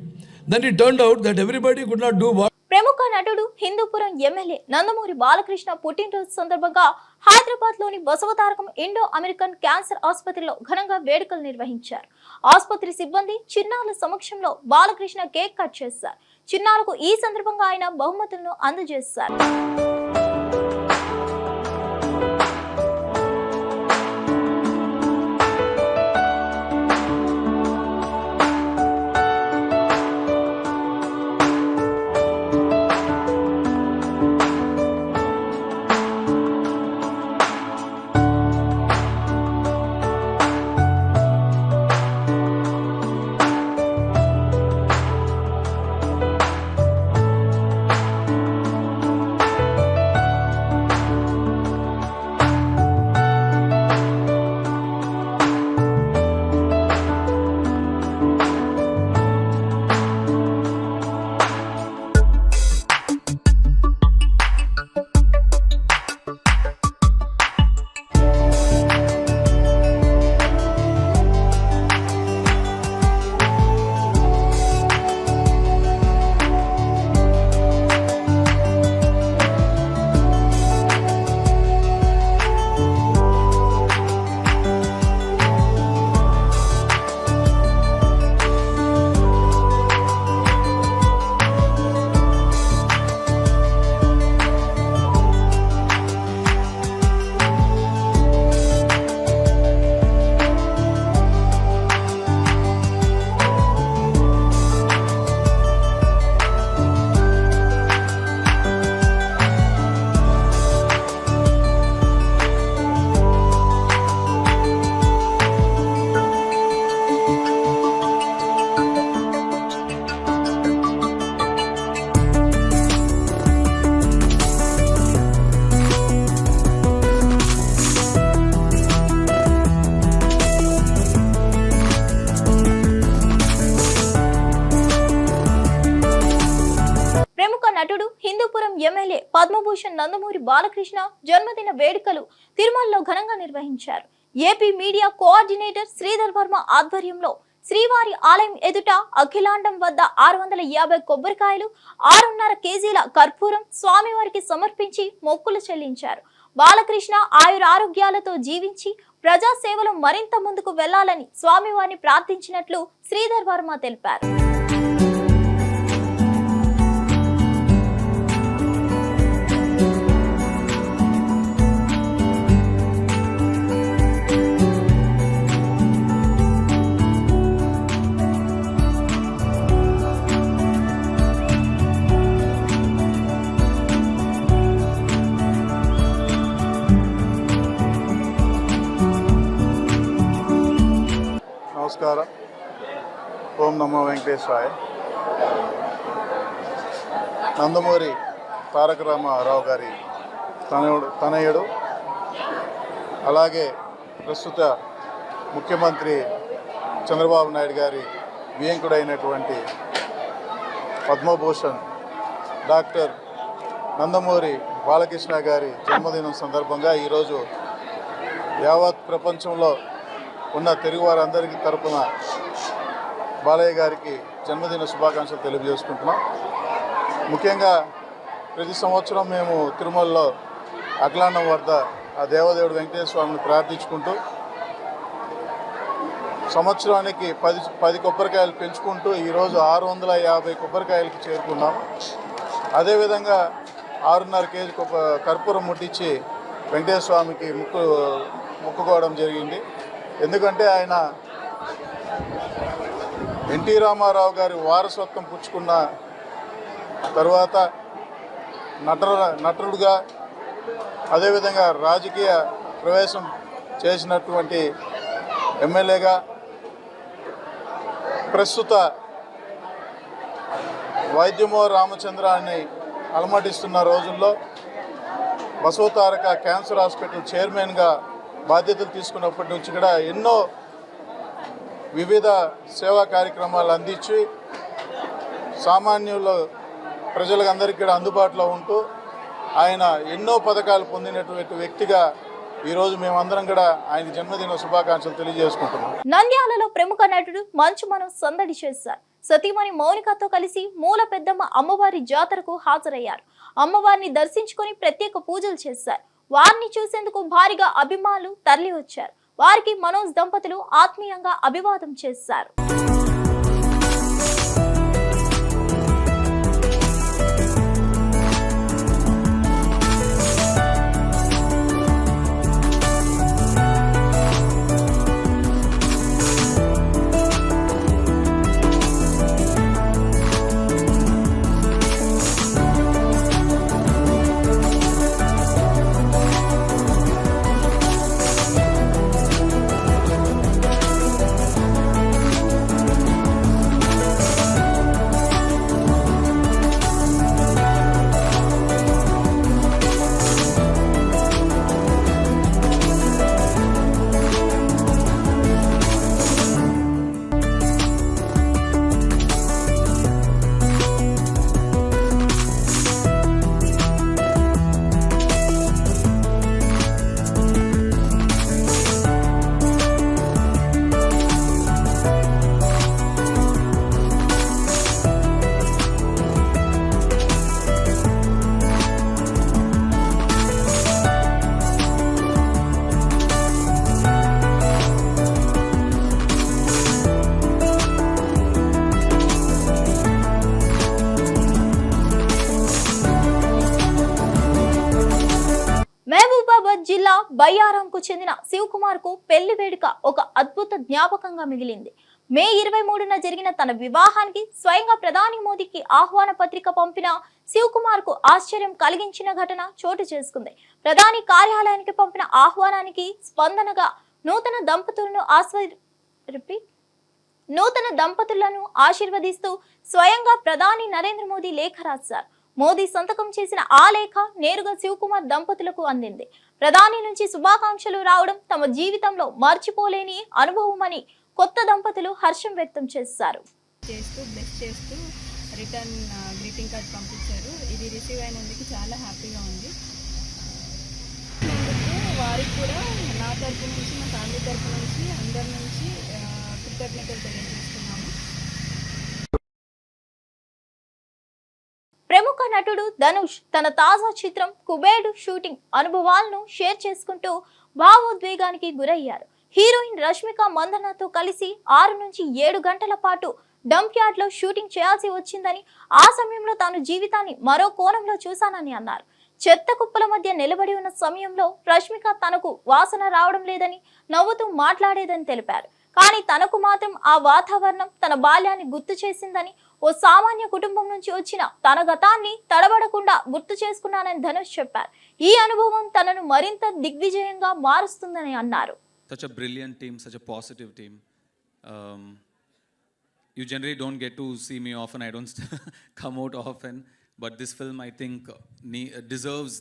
Then it turned out that everybody could not do what. ప్రముఖ నటుడు Hindupuram MLA Nandamuri Balakrishna పుట్టినరోజు సందర్భంగా హైదరాబాద్ లోని Basavatarakam Indo American cancer ఆసుపత్రిలో ఘనంగా వేడుకలు నిర్వహించారు. ఆసుపత్రి సిబ్బంది చిన్నారుల సమక్షంలో బాలకృష్ణ కేక్ కట్ చేశారు. చిన్నారులకు ఈ సందర్భంగా ఆయన బహుమతులను అందజేశారు. నటుడు హిందూపురం ఎమ్మెల్యే పద్మభూషణ్ నందమూరి బాలకృష్ణ జన్మదిన వేడుకలు తిరుమలలో ఘనంగా నిర్వహించారు. AP media coordinator Sridhar Varma ఆధ్వర్యంలో శ్రీవారి ఆలయం ఎదుట అఖిలాండం వద్ద 650 కొబ్బరికాయలు 6.5 కేజీల కర్పూరం స్వామివారికి సమర్పించి మొక్కులు చెల్లించారు. బాలకృష్ణ ఆయురారోగ్యాలతో జీవించి ప్రజా సేవలో మరింత ముందుకు వెళ్లాలని స్వామివారిని ప్రార్థించినట్లు శ్రీధర్ వర్మ తెలిపారు. నమస్కారం. ఓం నమో వెంకటేశ్వరాయ. నందమూరి తారక రామారావు గారి తనయుడు అలాగే ప్రస్తుత ముఖ్యమంత్రి చంద్రబాబు నాయుడు గారి వియంకుడైనటువంటి పద్మభూషణ్ డాక్టర్ నందమూరి బాలకృష్ణ గారి జన్మదినం సందర్భంగా ఈరోజు యావత్ ప్రపంచంలో ఉన్న తెలుగు వారందరికీ తరపున బాలయ్య గారికి జన్మదిన శుభాకాంక్షలు తెలియజేసుకుంటున్నాం. ముఖ్యంగా ప్రతి సంవత్సరం మేము తిరుమలలో అఖిలాండం వద్ద ఆ దేవదేవుడు వెంకటేశ్వర స్వామిని ప్రార్థించుకుంటూ సంవత్సరానికి 10 కొబ్బరికాయలు పెంచుకుంటూ ఈరోజు 650 కొబ్బరికాయలకి చేరుకున్నాం. అదేవిధంగా 6.5 కేజీ కర్పూరం ముట్టించి వెంకటేశ్వర స్వామికి మొక్కుకోవడం జరిగింది. ఎందుకంటే ఆయన ఎన్టీ రామారావు గారి వారసత్వం పుచ్చుకున్న తర్వాత నటుడుగా అదేవిధంగా రాజకీయ ప్రవేశం చేసినటువంటి ఎమ్మెల్యేగా ప్రస్తుత వైద్యమో రామచంద్రాన్ని అలమటిస్తున్న రోజుల్లో బసవతారక క్యాన్సర్ హాస్పిటల్ చైర్మన్గా బాధ్యతలు తీసుకున్నప్పటి నుంచి కూడా ఎన్నో వివిధ సేవా కార్యక్రమాలు అందించి సామాన్యుల ప్రజలందరికీ కూడా అందుబాటులో ఉంటూ ఆయన ఎన్నో పథకాలు పొందినటువంటి వ్యక్తిగా ఈరోజు మేమందరం కూడా ఆయన జన్మదిన శుభాకాంక్షలు తెలియజేసుకుంటున్నాం. నంద్యాలలో ప్రముఖ నటుడు మంచు మనోజ్ సందడి చేశారు. సతీమణి మౌనికతో కలిసి మూల పెద్దమ్మ అమ్మవారి జాతరకు హాజరయ్యారు. అమ్మవారిని దర్శించుకొని ప్రత్యేక పూజలు చేశారు. వారిని చూసేందుకు భారీగా అభిమానులు తరలి వచ్చారు. వారికి మనోజ్ దంపతులు ఆత్మీయంగా అభివాదం చేశారు. జిల్లా బయ్యారంకు చెందిన శివకుమార్ కు పెళ్లి వేడుక ఒక అద్భుత జ్ఞాపకంగా మిగిలింది. మే 23న జరిగిన తన వివాహానికి స్వయంగా ప్రధాని మోదీకి ఆహ్వాన పత్రిక పంపిన శివకుమార్ కు ఆశ్చర్యం కలిగించిన ఘటన చోటు చేసుకుంది. ప్రధాని కార్యాలయానికి పంపిన ఆహ్వానానికి స్పందనగా నూతన దంపతులను ఆశీర్వదిస్తూ స్వయంగా ప్రధాని నరేంద్ర మోదీ లేఖ రాశారు. మోదీ సంతకం చేసిన ఆ లేఖ నేరుగా శివకుమార్ దంపతులకు అందింది. ప్రధాని నుంచి శుభాకాంక్షలు రావడం తమ జీవితంలో మర్చిపోలేని అనుభవమని కొత్త దంపతులు హర్షం వ్యక్తం చేశారు. చేస్తూ రిటర్న్ గ్రీటింగ్ కార్డ్ పంపించారు. ఇది రిసీవ్ అయినందుకు చాలా హ్యాపీగా ఉంది. వారికి కూడా నా తరపు నుంచి, మా ఫ్యామిలీ తరపు నుంచి, అందరి నుంచి కృతజ్ఞతలు తెలియజేస్తున్నాము. ప్రముఖ నటుడు ధనుష్ తన తాజా చిత్రం కుబేడు షూటింగ్ అనుభవాలను షేర్ చేసుకుంటూ భావోద్వేగానికి గురయ్యారు. హీరోయిన్ రష్మిక మందన్నతో కలిసి 6 నుంచి 7 గంటల పాటు డంప్ యార్డ్ లో షూటింగ్ చేయాల్సి వచ్చిందని, ఆ సమయంలో తాను జీవితాన్ని మరో కోణంలో చూశానని అన్నారు. చెత్త కుప్పల మధ్య నిలబడి ఉన్న సమయంలో రష్మిక తనకు వాసన రావడం లేదని నవ్వుతూ మాట్లాడేదని తెలిపారు. కానీ తనకు మాత్రం ఆ వాతావరణం తన బాల్యాన్ని గుర్తు చేసిందని, ఓ సామాన్య కుటుంబం నుంచి వచ్చిన తన గతాన్ని తడబడకుండా గుర్తు చేసుకున్నానని ధనుష్ చెప్పారు. ఈ అనుభవం తనను మరింత దిగ్విజయంగా మారుస్తుందని అన్నారు. Such a brilliant team, such a positive team. You generally don't get to see me often. I don't come out often. But this film, I think, deserves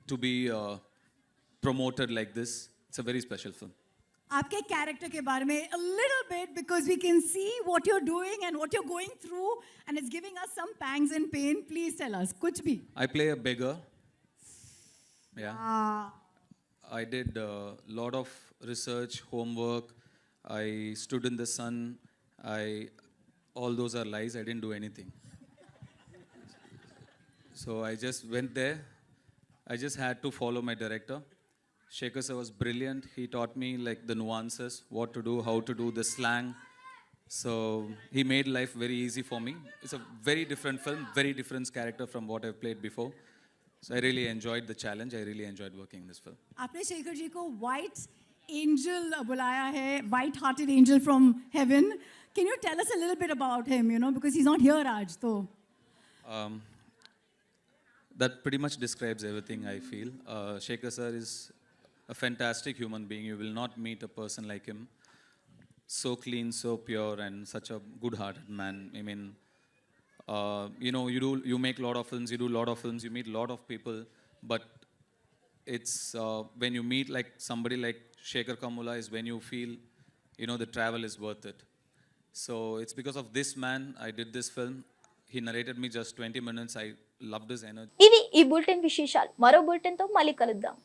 to be promoted like this. It's a very special film. आपके character के बारे में a little bit because we can see what you're doing and what you're going through and it's giving us some pangs and pain. Please tell us. कुछ भी. I play a beggar. Yeah. Ah. I did a lot of research, homework. I stood in the sun. All those are lies. I didn't do anything. So I just went there. I just had to follow my director. Shekhar sir was brilliant. He taught me like the nuances, what to do, how to do, the slang. So he made life very easy for me. It's a very different film, very different character from what I've played before. So I really enjoyed the challenge. I really enjoyed working in this film. आपने शेखर जी को white angel बुलाया है, white-hearted angel from heaven. Can you tell us a little bit about him? You know, because he's not here, Raj. So. That pretty much describes everything I feel. Shekhar sir is a fantastic human being. You will not meet a person like him. So clean, so pure, and such a good-hearted man. I mean, you make a lot of films, you do a lot of films, you meet a lot of people, but it's when you meet like somebody like Shekhar Kamula is when you feel, the travel is worth it. So it's because of this man I did this film. He narrated me just 20 minutes. I loved his energy. ఇవి ఈ bulletin విశేషాలు. మరో bulletin తో మళ్ళీ కలుద్దాం.